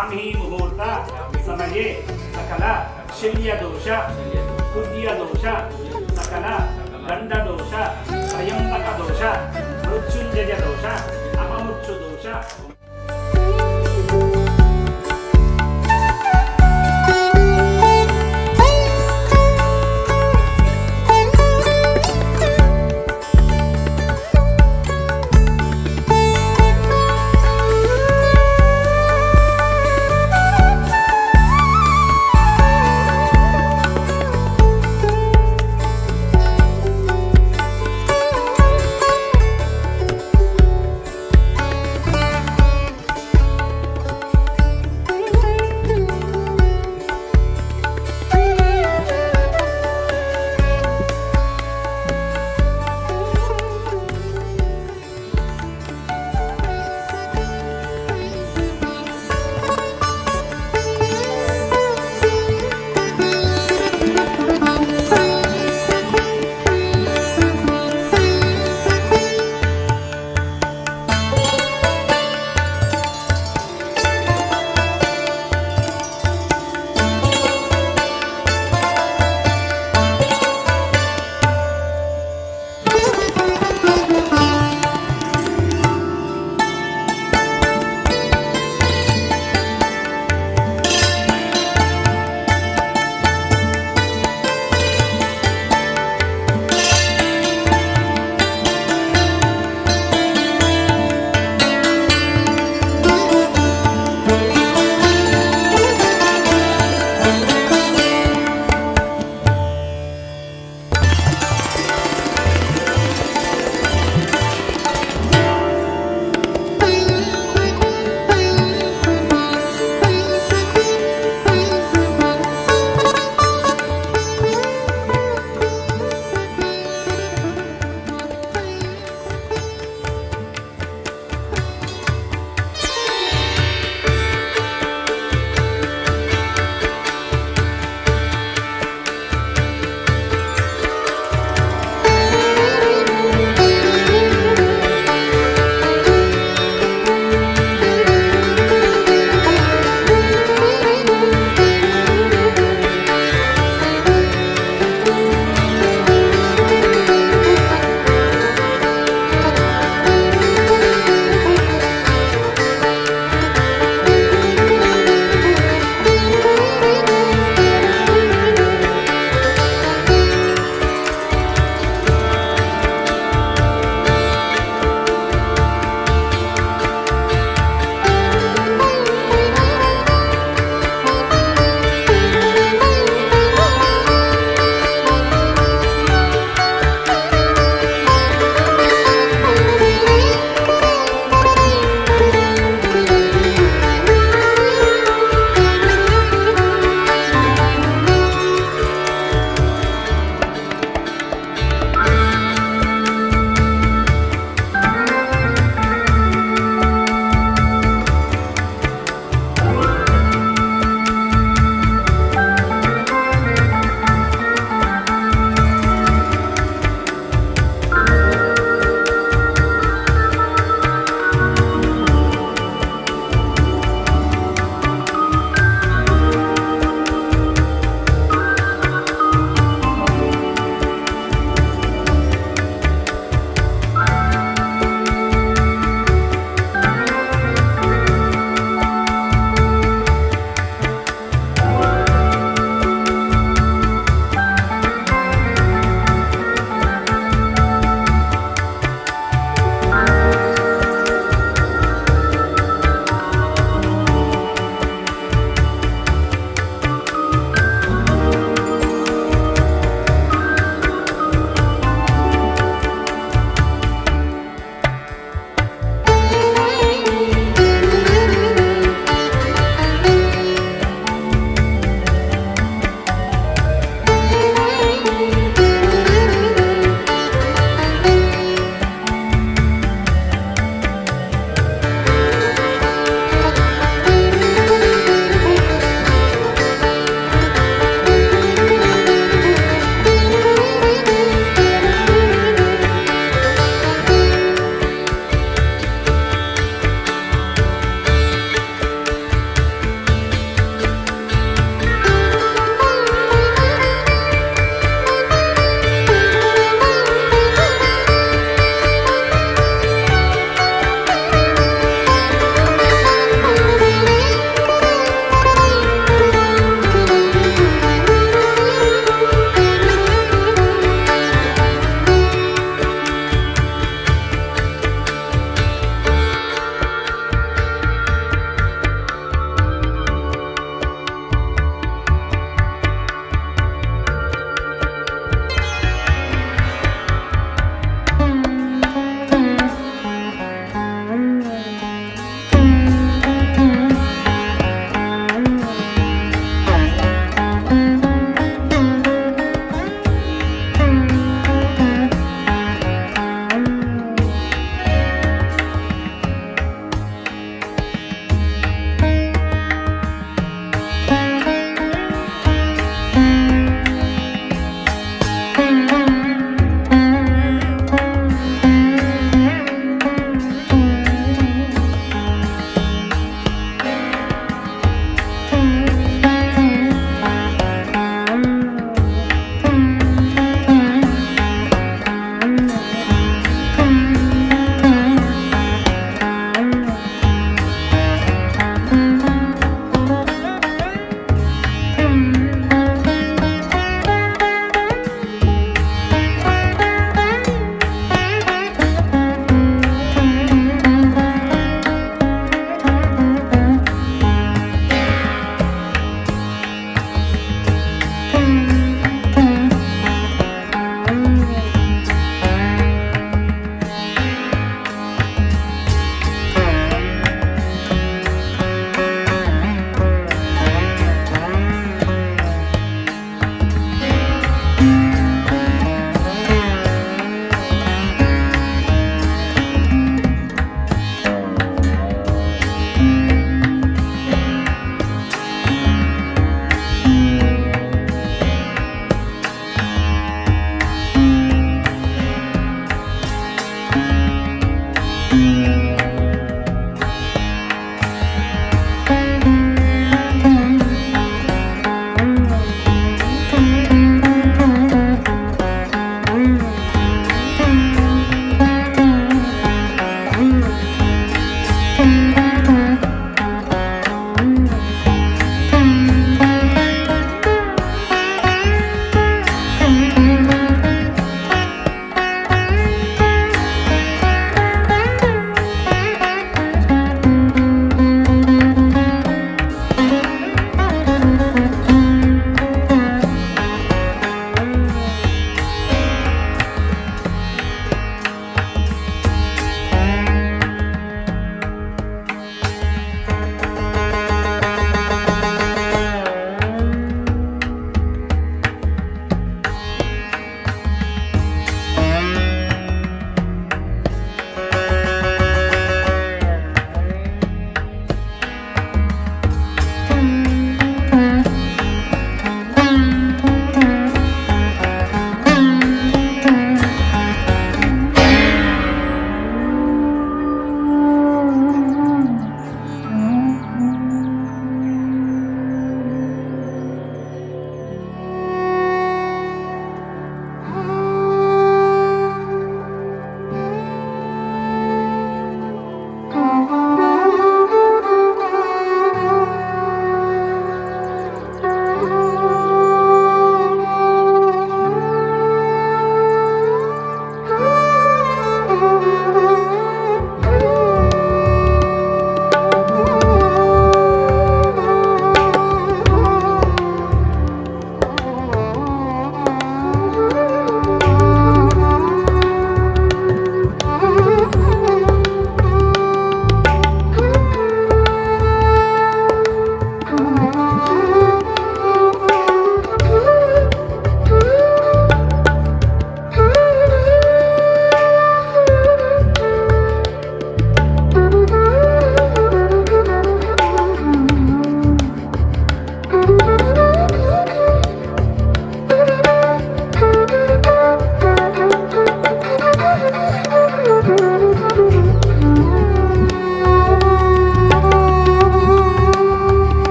ब्राह्मी मुहूर्त समये सकल शल्यदोष कुद्यदोष सकल गंडदोष त्रयंबक दोष मृत्युंजय दोष अपमृत्यु दोष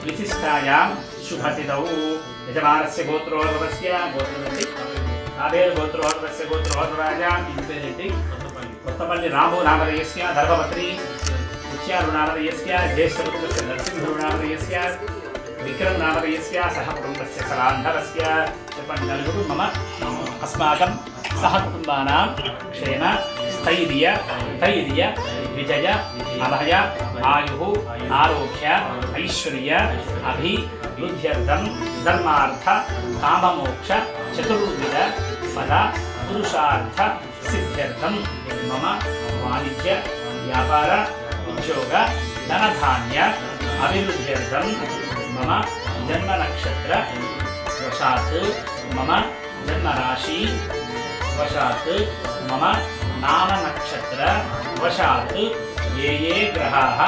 विशिष्टायां शुभतिथौ यजमानस्य गोत्रोद्भवस्य गोत्रवन्ति आदेव गोत्रोद्भवस्य गोत्रोद्भवायां इंपेरेंटि कोत्तपल्ली रामो नामधेयस्य धर्मपत्नी मुच्यारु नामधेयस्य ज्येष्ठपुत्रस्य नरसिंहु नामधेयस्य विक्रम नामधेयस्य सह कुटुम्बस्य सरान्धरस्य नल्गुरु मम अस्माकं सह कुटुम्बानां क्षेम स्थैर्य धैर्य विजय अभय आयुः आरोग्य ऐश्वर्य अभिवृद्ध्यर्थं धर्मार्थ काममोक्ष चतुर्विध फल पुरुषार्थ सिद्ध्यर्थं मम वाणिज्य व्यापार उद्योग धनधान्य अभिवृद्ध्यर्थं मम जन्म नक्षत्र वशात् मम जन्म राशि वशात् मम नाम नक्षत्र वशात् ये ग्रहाः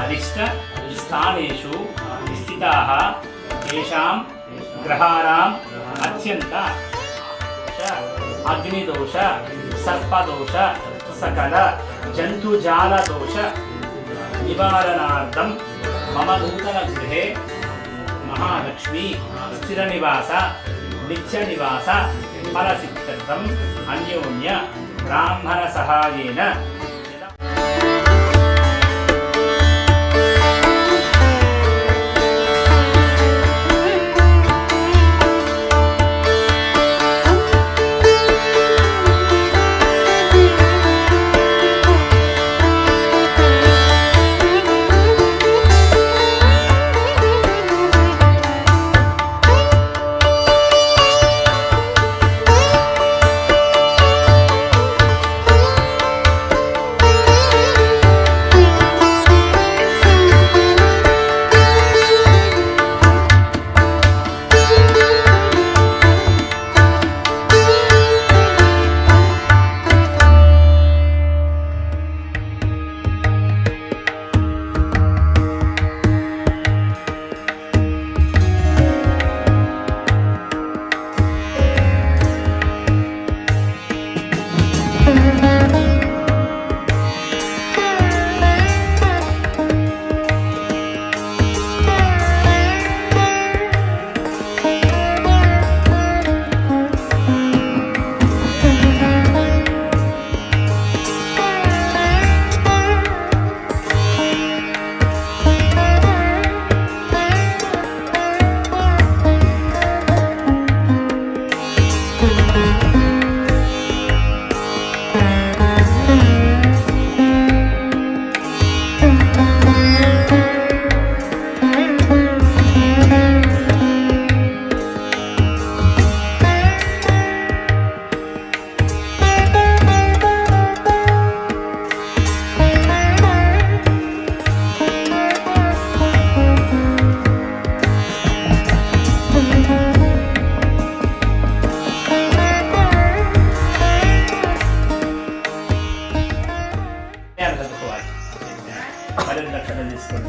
अरिष्ट स्थानेषु स्थिताः तेषां ग्रहाणाम् अत्यन्त अग्निदोष सर्पदोष सकल जन्तुजालदोष निवारणार्थं मम नूतनगृहे महालक्ष्मी स्थिरनिवास नित्यनिवास फलसिद्ध्यर्थम् अन्योन्य ब्राह्मण सहायेन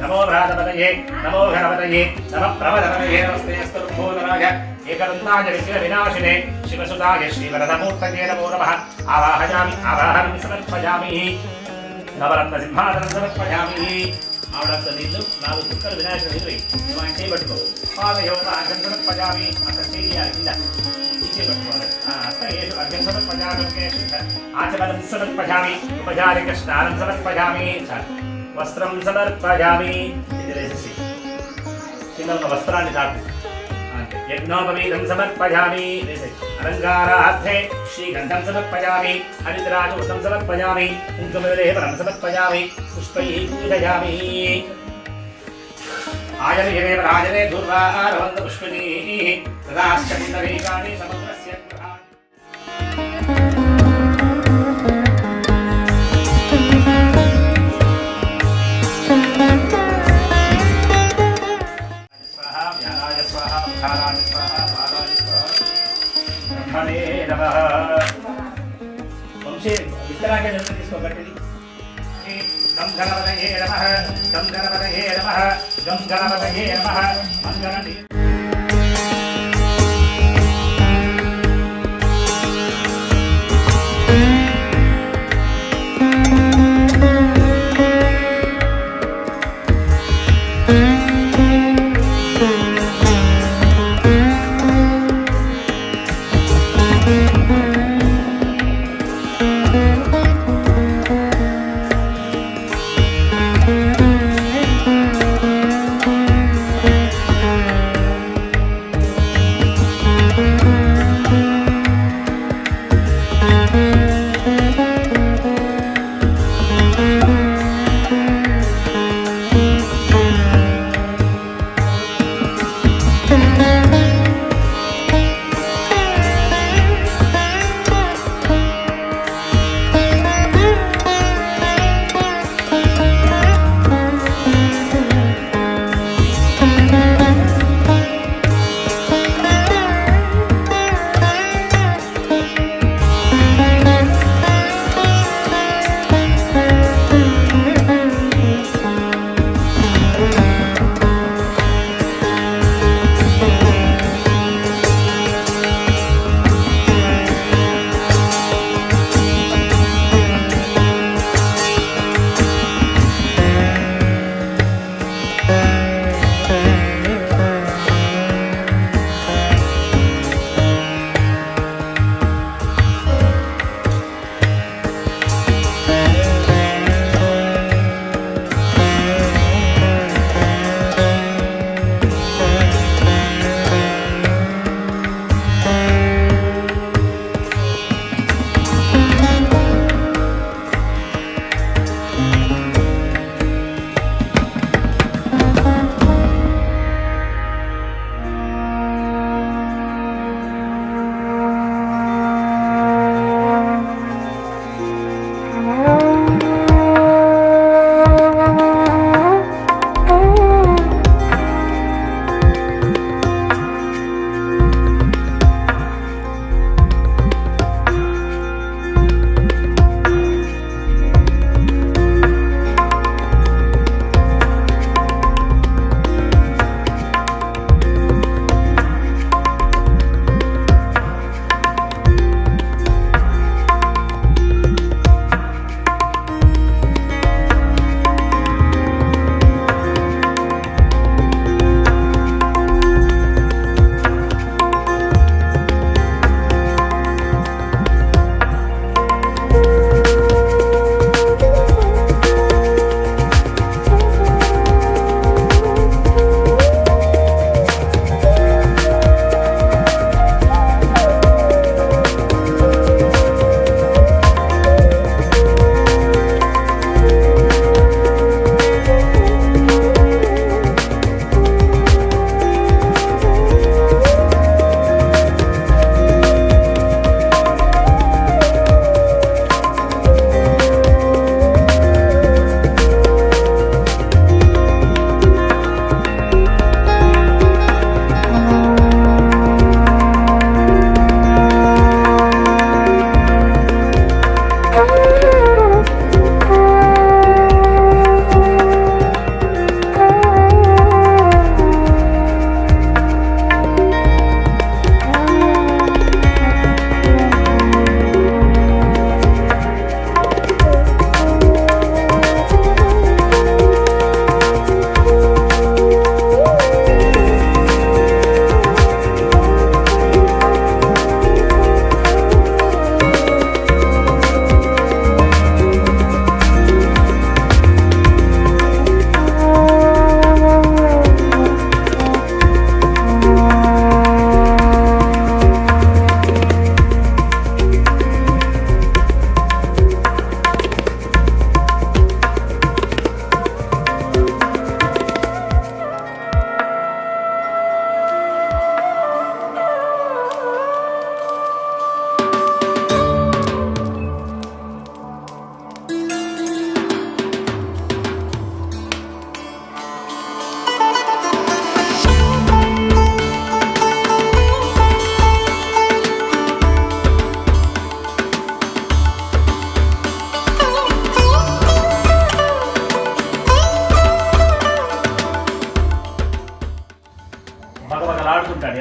नमो भ्रातपतये नमो गणपतये नमः प्रवदपतये नमस्ते स्तुभोदराय एकदन्ताय विघ्नविनाशिने शिवसुताय श्रीवरदमूर्तये नमो नमः आवाहयामि आवाहनं समर्पयामि नवरत्नसिंहासनं समर्पयामि ఆవిడంత నీళ్ళు 4 చుక్కలు వినాయకుడు నీళ్ళు మనం చేయబట్టుకో పాదయోగ అర్ఘ్యం సమర్పయామి అక్కడ చేయాలి కింద చేయబట్టుకోవాలి అస్తయేషు అర్ఘ్యం సమర్పయామి ఆచమనం సమర్పయామి ఉపచారిక స్నానం సమర్పయామి వస్త్రం సమర్పయామి ఇది వేసేసి కింద ఉన్న వస్త్రాన్ని తాకు అంటే యజ్ఞోపవీతం సమర్పయామి వేసేసి అలంకారార్థే శ్రీగంధం సమర్పయామి హరిద్రాజూతం సమర్పయామి కుంకుమలేపనం సమర్పయామి పుష్పైః పూజయామి ఆయనే రాజనే దుర్వారవంత పుష్పిణీః తదాశ్చందరీకాని సమగ్రస్య విత్తనాన్ని తీసుకోగట్టి గం గణపతయే నమః గం గణపతయే నమః గం గణపతయే నమః మంగళని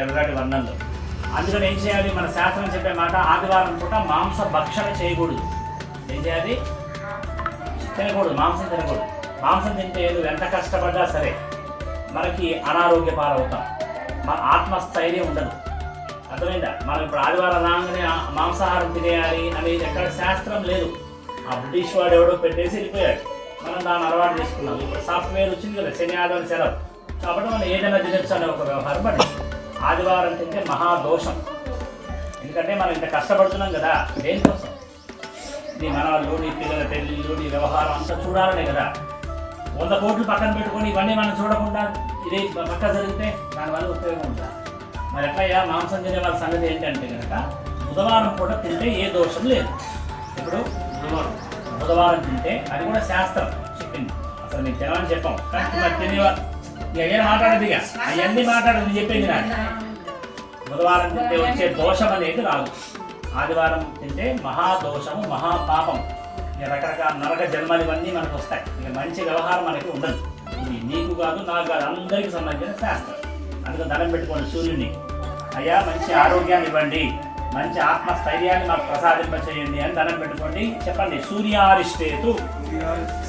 ఎర్రటి వర్ణంలో. అందుకని ఏం చేయాలి, మన శాస్త్రం చెప్పే మాట ఆదివారం పూట మాంస భక్షణ చేయకూడదు. ఏం చేయాలి, తినకూడదు, మాంసం తినకూడదు. మాంసం తింటే నువ్వు ఎంత కష్టపడ్డా సరే మనకి అనారోగ్య పాలవుతాం, మన ఆత్మస్థైర్యం ఉండదు. అర్థమైందా? మనం ఇప్పుడు ఆదివారం రాగానే మాంసాహారం తినేయాలి అనేది ఎక్కడ శాస్త్రం లేదు. ఆ బ్రిటిష్ వాడు ఎవడో పెట్టేసి వెళ్ళిపోయాడు, మనం దాన్ని అలవాటు చేసుకున్నాం. ఇప్పుడు సాఫ్ట్వేర్ వచ్చింది కదా, శని ఆదివారం సెలవు, కాబట్టి మనం ఏదైనా తినొచ్చు అనే ఒక వ్యవహారం పడింది. ఆదివారం తింటే మహాదోషం. ఎందుకంటే మనం ఇంత కష్టపడుతున్నాం కదా, దేనికోసం? నీ మనవాళ్ళు, నీ పిల్లల పెళ్ళిళ్ళు, నీ వ్యవహారం అంతా చూడాలనే కదా. 100 కోట్లు పక్కన పెట్టుకొని ఇవన్నీ మనం చూడకుండా ఇది పక్క జరిగితే దానివల్ల ఉపయోగం ఉంటుంది. మరి ఎట్లయ్యా మాంసం తినే వాళ్ళ సంగతి ఏంటంటే కనుక బుధవారం కూడా తింటే ఏ దోషం లేదు. ఇప్పుడు బుధవారం తింటే అది కూడా శాస్త్రం చెప్పింది. అసలు నేను తినమని చెప్పాం, కానీ మరి తినేవాళ్ళు ఏం మాట్లాడదు, ఇక అవన్నీ మాట్లాడదు, చెప్పింది నాకు. బుధవారం తింటే వచ్చే దోషం అనేది రాదు. ఆదివారం తింటే మహాదోషము, మహాపాపం, ఇక రకరకాల నరక జన్మలు ఇవన్నీ మనకు వస్తాయి. ఇక మంచి వ్యవహారం మనకి ఉండదు. ఇది నీకు కాదు, నాకు కాదు, అందరికీ సంబంధించిన శాస్త్రం. అందుకని దండం పెట్టుకోండి సూర్యుడిని, అయ్యా మంచి ఆరోగ్యాన్ని ఇవ్వండి, మంచి ఆత్మస్థైర్యాన్ని మాకు ప్రసాదింపచేయండి అని దండం పెట్టుకోండి. చెప్పండి, సూర్యారిష్టేతు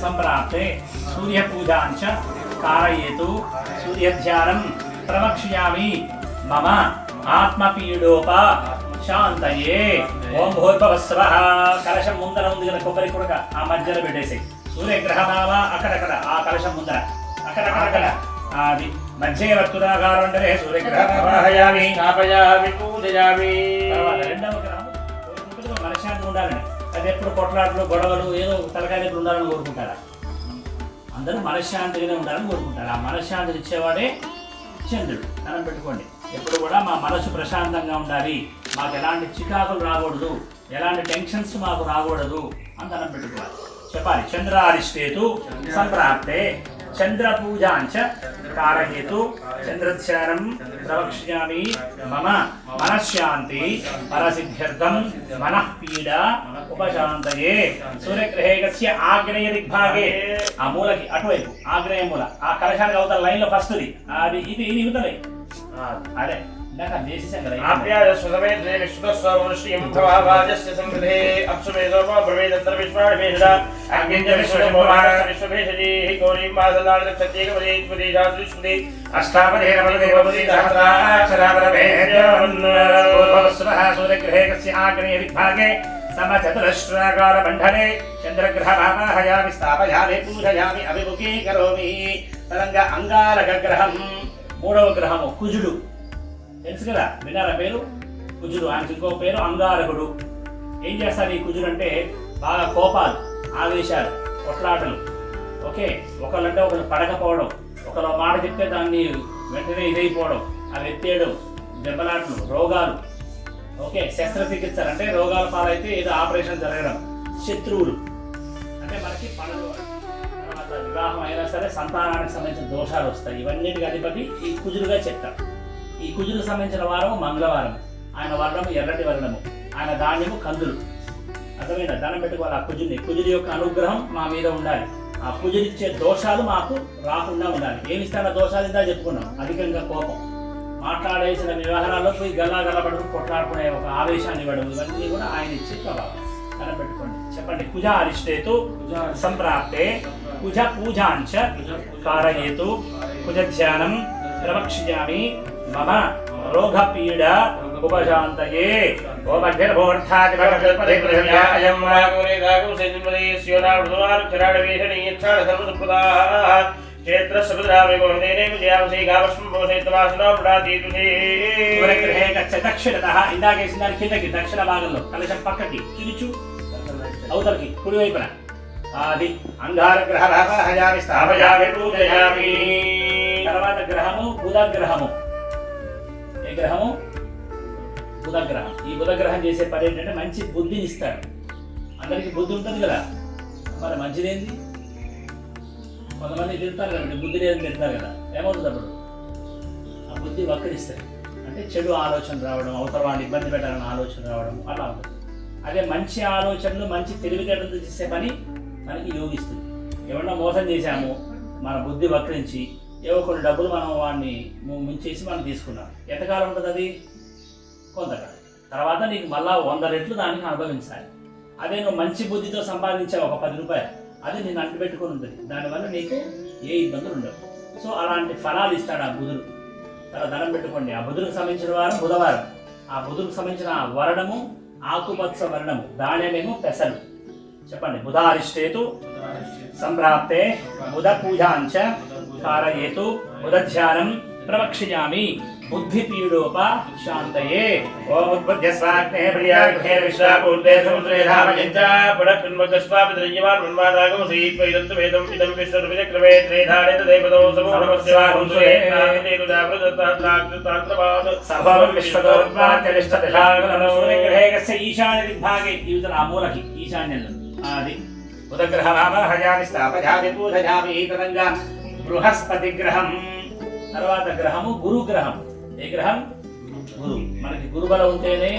సంప్రాప్తే సూర్య పూజాంచ కారయేతు సూర్యధ్యానం ప్రవక్ష్యామి మమ ఆత్మపీడోప శాంతయే. ఓం భూర్భవస్వః. కలశం ముందర ఉంది కదా కొబ్బరి కొడక, ఆ మధ్యలో పెట్టేసి సూర్యగ్రహమావ అక్కడక్కడ ఆ కలశం ముందర అక్కడక్కడ అది మధ్య వర్తురాకారం అంటే సూర్యగ్రహమావయామి స్థాపయామి పూజయామి. తర్వాత రెండవ గ్రహం మనశ్శాంతి ఉండాలని, అది ఎప్పుడు కొట్లాటలు గొడవలు ఏదో తలకాయ ఉండాలని కోరుకుంటారా? అందరూ మనశ్శాంతిగానే ఉండాలని కోరుకుంటారు. ఆ మనశ్శాంతిని ఇచ్చేవాడే చంద్రుడు. మనం పెట్టుకోండి, ఎప్పుడు కూడా మా మనసు ప్రశాంతంగా ఉండాలి, మాకు ఎలాంటి చికాకులు రాకూడదు, ఎలాంటి టెన్షన్స్ మాకు రాకూడదు అని దండం పెట్టుకోవాలి. చెప్పాలి, చంద్రారిష్టేతు సంప్రాప్తే చంద్ర పూజాంచ కారయేతు చంద్రధ్యానం ప్రవక్ష్యామి మమ మనశ్శాంతి పరసిద్ధ్యర్థం మనఃపీడ ఉపశాంతయే. సూర్యగ్రహేకస్య ఆగ్నేయ దిగ్భాగే, ఆ మూలకి అటువైపు ఆగ్నేయ మూల, ఆ కలశానికి అవతల లైన్లో ఫస్ట్ది అది, ఇది ఇది ఇవతలే అదే ఇందాక చేసేసాం కదా. సూర్యగ్రహేకస్య ఆగ్నేయ దిగ్భాగే సమచతురస్రాకార మండలే చంద్రగ్రహమావాహయామి స్థాపయామి పూజయామి అభిముఖీకరోమి. తరంగా అంగారక గ్రహం, మూడవ గ్రహము కుజుడు, తెలుసు కదా, విన్నారా పేరు కుజుడు. ఆయనకి ఇంకో పేరు అంగారకుడు. ఏం చేస్తారు ఈ కుజుడు అంటే? బాగా కోపాలు, ఆవేశాలు, కొట్లాటలు, ఓకే, ఒకళ్ళంటే ఒకళ్ళు పడకపోవడం, ఒకరు మాట చెప్తే దాన్ని వెంటనే ఇదైపోవడం, అవి ఎత్తేయడం, దెబ్బలాటలు, రోగాలు, ఓకే, శస్త్రచికిత్సలు అంటే రోగాల పాలైతే ఏదో ఆపరేషన్ జరగడం, శత్రువులు అంటే మనకి పనులు, తర్వాత వివాహం అయినా సరే సంతానానికి సంబంధించిన దోషాలు వస్తాయి. ఇవన్నిటికి అధిపతి ఈ కుజుడుగా చెప్తారు. ఈ కుజుడుకు సంబంధించిన వారం మంగళవారం, ఆయన వర్ణము ఎర్రటి వర్ణము, ఆయన ధాన్యము కందులు. అర్థమైందా? దండం పెట్టుకోవాలి ఆ కుజుడిని. కుజుడి యొక్క అనుగ్రహం మా మీద ఉండాలి, ఆ కుజుడిచ్చే దోషాలు మాకు రాకుండా ఉండాలి. ఏమిస్తాన దోషాలు ఇందా చెప్పుకున్నాం, అధికంగా కోపం, మాట్లాడేసిన వ్యవహారాల్లో పోయి గల్లాగల్లబడుతూ కొట్లాడుకునే ఒక ఆవేశాన్ని ఇవ్వడం, ఇవన్నీ కూడా ఆయన ఇచ్చే ప్రభావం. దండం పెట్టుకోండి. చెప్పండి, కుజ అరిష్టేతు సంప్రాప్తే కుజ పూజాంచ కారయేతు కుజధ్యానం ప్రవక్ష్యామి మమ రోగపీడ ఉపశాంతయే. ఓమధ్యర్భోర్థాది భగవత్పదే ప్రజయాయం వాగునే దాగు సేజిమదేశ్యోనావృతవారుక్షరాడవేషణీయచ్ఛాడ సర్వసుప్రదాః క్షేత్ర సముద్రామే గోహదేనే విజయావసే గావస్వం భోసేత్వాసనో పుడాతీతుషే. సూర్యగ్రహే గచ్చ దక్షిణతః. ఇందాకేసిన దాని కిందకి దక్షిణ భాగంలో కలశం పక్కకి చిరుచు అవతలకి కుడివైపున అది అంగారగ్రహయామి స్థాపయామి పూజయామి. తర్వాత గ్రహము బుధగ్రహము. ఏ గ్రహము? బుధగ్రహం. ఈ బుధగ్రహం చేసే పని ఏంటంటే మంచి బుద్ధిని ఇస్తాడు. అందరికీ బుద్ధి ఉంటుంది కదా, మరి మంచిదేంది? కొంతమంది తింటారు కదండి, బుద్ధి లేదని తింటారు కదా, ఏమవుతుంది అప్పుడు? ఆ బుద్ధి వక్రిస్తుంది, అంటే చెడు ఆలోచన రావడం, అవతల వాడిని ఇబ్బంది పెట్టాలని ఆలోచన రావడం అలా ఉంటుంది. అదే మంచి ఆలోచనలు, మంచి తెలివితేటలతో చేసే పని మనకి యోగిస్తుంది. ఎవరన్నా మోసం చేశాము, మన బుద్ధి వక్రించి ఏవో కొన్ని డబ్బులు మనం వాడిని ముంచేసి మనం తీసుకున్నాం. ఎంతకాలం ఉంటుంది అది? కొంతకాలం. తర్వాత నీకు మళ్ళా 100 రెట్లు దానికి అనుభవించాలి. అదే నువ్వు మంచి బుద్ధితో సంపాదించావు ఒక 10 రూపాయలు, అది నేను అంటుపెట్టుకుని ఉంటుంది. దానివల్ల నీకు ఏ ఇబ్బందులు ఉండవు. సో అలాంటి ఫలాలు ఇస్తాడు ఆ బుధుడు. తర్వాత ధనం పెట్టుకోండి. ఆ బుధుడికి సంబంధించిన వారం బుధవారం. ఆ బుధుడికి సంబంధించిన వరణము ఆకుపచ్చ వర్ణము, ధాన్యమేమో పెసలు. చెప్పండి. బుధారిష్టేతు సంప్రాప్తే బుధ పూజాంచ కారయేతు బుధధ్యానం ప్రవక్ష్యామి బుద్ధిపీడోప శాంతయే. ఓం ఉద్బుద్ధ్యస్వాగ్నే ప్రియాగ్నే విశ్వాపూర్తే సముద్రే ధామయంచ పునఃపిన్వగస్వాపిద్రయ్యవాన్ మన్వాదాగం సీత్వైదంతు వేదం ఇదం విశ్వరువిచక్రమే త్రేధానేత దేవతో సమూఢమస్యవాగుంసురే నాగదేతు దావృతత్తాత్రాగ్తాత్రవాద సర్వం విశ్వతోత్పాద్యలిష్టదిశాగలం సూర్యగ్రహేకస్య ఈశాన్య విభాగే. ఇవతల ఆ మూలకి ఈశాన్యంలో అది బుధగ్రహమామహయామి స్థాపయామి పూజయామి. తదంగా బృహస్పతి గ్రహం. తర్వాత గ్రహము గురు గ్రహం. ఏ గ్రహం? గురు. మనకి గురుబలం ఉంటేనే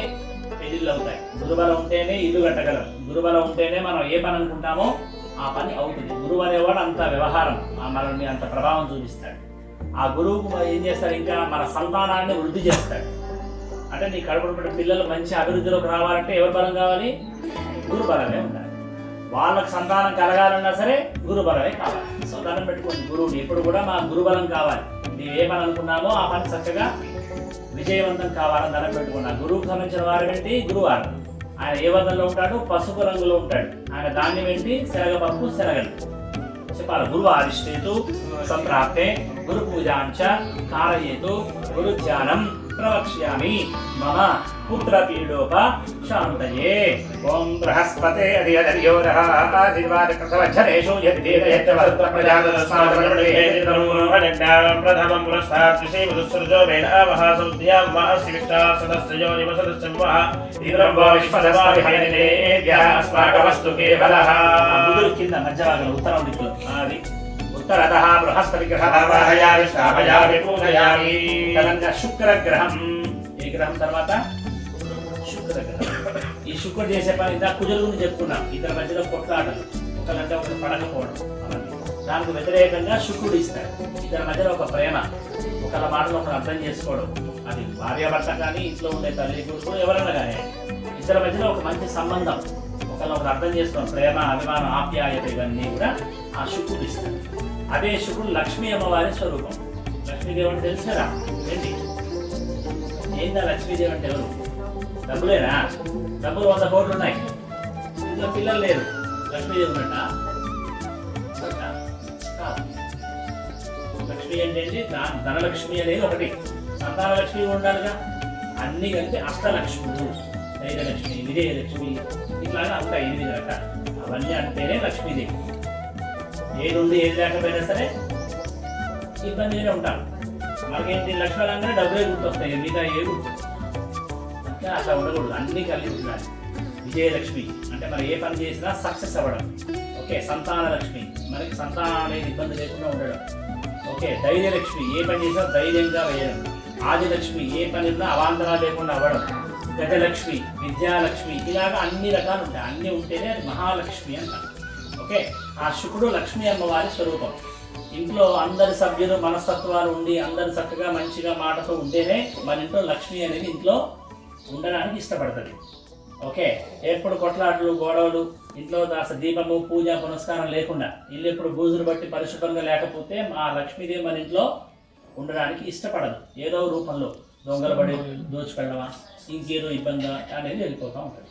పెళ్లిళ్ళు అవుతాయి, గురుబలం ఉంటేనే ఇల్లు కట్టగలం, గురుబలం ఉంటేనే మనం ఏ పని అనుకుంటామో ఆ పని అవుతుంది. గురువు అనేవాడు అంత వ్యవహారం మనల్ని అంత ప్రభావం చూపిస్తాడు. ఆ గురువు ఏం చేస్తాడు? ఇంకా మన సంతానాన్ని వృద్ధి చేస్తాడు. అంటే నీ కడుపున పిల్లలు మంచి అభివృద్ధిలోకి రావాలంటే ఎవరి బలం కావాలి? గురు బలమే ఉండాలి. వాళ్ళకు సంతానం కలగాలన్నా సరే గురుబలమే కావాలి. సో దండం పెట్టుకోండి గురువుని. ఎప్పుడు కూడా మా గురుబలం కావాలి. నీవు ఏ పని అనుకున్నామో ఆ పని చక్కగా విజయవంతం కావాలని దండం పెట్టుకున్నా. గురువుకు సంబంధించిన వారు ఏంటి? గురువారం. ఆయన ఏ వర్ణంలో ఉంటాడు? పసుపు రంగులో ఉంటాడు. ఆయన ధాన్యం ఏంటి? శనగపప్పు, శనగలు. చెప్పాలి. గురువారిష్టేతు సంప్రాప్తే గురు పూజాంచ కారయేతు గురు ధ్యానం ప్రవక్ష్యామి మమ పుత్రపీడోప శాంతయే. ఓం బృహస్పతే అధియధియోరః ఆదివాదకృతవజ్జనేషు యద్దేదయత్యవస్త్రప్రజాతస్మాదమృణేతితరుణం ప్రథమం పురస్తాత్ శ్రీమధుస్సృజో వేద మహాసౌద్ధ్యాం మహస్విష్టా సదస్సయో నివసదస్సంవః ఇంద్రం వా విశ్వదవారిహైనేభ్యः అస్మాకమస్తు కేవలః. బుధుడు కింద మధ్యభాగంలో ఉత్తరం దిక్కులో అది ఉత్తరతః బృహస్పతి గ్రహావాహయామి స్థాపయామి పూజయామి. తదంగా శుక్రగ్రహం. ఈ గ్రహం తర్వాత శుక్రగ్రహం. ఈ శుక్రుడు చేసే పని ఇంత కుజుల గురించి చెప్పుకున్నాం. ఇద్దరి మధ్యలో కొట్లాటలు, ఒకరంటే ఒకరు పడకపోవడం, దానికి వ్యతిరేకంగా శుక్రుడు ఇస్తాడు. ఇద్దరి మధ్యలో ఒక ప్రేమ, ఒకళ్ళ మాటలు ఒకరు అర్థం చేసుకోవడం, అది భార్యాభర్త కానీ ఇంట్లో ఉండే తల్లి కొడుకు ఎవరైనా కానీ ఇద్దరి మధ్యలో ఒక మంచి సంబంధం, ఒకళ్ళ ఒకరు అర్థం చేసుకోవడం, ప్రేమ, అభిమానం, ఆప్యాయత, ఇవన్నీ కూడా ఆ శుక్రుడు ఇస్తాడు. అదే శుక్రుడు లక్ష్మీ అమ్మవారి స్వరూపం. లక్ష్మీదేవి అంటే తెలుసు కదా ఏంటి? ఏందా లక్ష్మీదేవి అంటే ఎవరు? డబ్బులేనా? డబ్బులు 100 కోట్లు ఉన్నాయి, ఇంట్లో పిల్లలు లేరు, లక్ష్మీదేవి ఉన్నట్ట? లక్ష్మి ఏంటంటే ధనలక్ష్మి అనేది ఒకటి, సంతాన లక్ష్మి ఉండాలిగా. అన్ని కలిపి అష్టలక్ష్ములు, ధైర్యలక్ష్మి, విజయలక్ష్మి, ఇట్లాగా అంతా 8 రకాలు. అవన్నీ అంటేనే లక్ష్మీదేవి. ఏది ఉంది ఏది లేకపోయినా సరే ఇబ్బందిగానే ఉంటాం. మనకేంటి లక్ష్మీ అనగానే డబ్బులే గుర్తొస్తాయి, మిగతా ఏ గుర్తు అట్లా ఉండకూడదు. అన్నీ కలిసి ఉండాలి. విజయలక్ష్మి అంటే మనం ఏ పని చేసినా సక్సెస్ అవ్వడం. ఓకే. సంతాన లక్ష్మి, మనకి సంతానం అనేది ఇబ్బంది లేకుండా ఉండడం. ఓకే. ధైర్యలక్ష్మి, ఏ పని చేసినా ధైర్యంగా వేయడం. ఆదిలక్ష్మి, ఏ పని ఉన్నా అవాంతరాలు లేకుండా అవ్వడం. గజలక్ష్మి, విద్యాలక్ష్మి, ఇలాగా అన్ని రకాలు ఉంటాయి. అన్నీ ఉంటేనే అది మహాలక్ష్మి అంటారు. ఓకే. ఆ శుక్రుడు లక్ష్మీ అమ్మవారి స్వరూపం. ఇంట్లో అందరి సభ్యులు మనస్తత్వాలు ఉండి అందరు చక్కగా మంచిగా మాటతో ఉంటేనే మన ఇంట్లో లక్ష్మి అనేది ఇంట్లో ఉండడానికి ఇష్టపడుతుంది. ఓకే. ఎప్పుడు కొట్లాటలు, గొడవలు, ఇంట్లో అసలు దీపము, పూజ, పునస్కారం లేకుండా, ఇల్లు ఎప్పుడు బూజులు బట్టి పరిశుభ్రంగా లేకపోతే మా లక్ష్మీదేవి మన ఇంట్లో ఉండడానికి ఇష్టపడదు. ఏదో రూపంలో దొంగలు పడి దోచుకెళ్ళడమా, ఇంకేదో ఇబ్బంది అనేది వెళ్ళిపోతూ ఉంటుంది.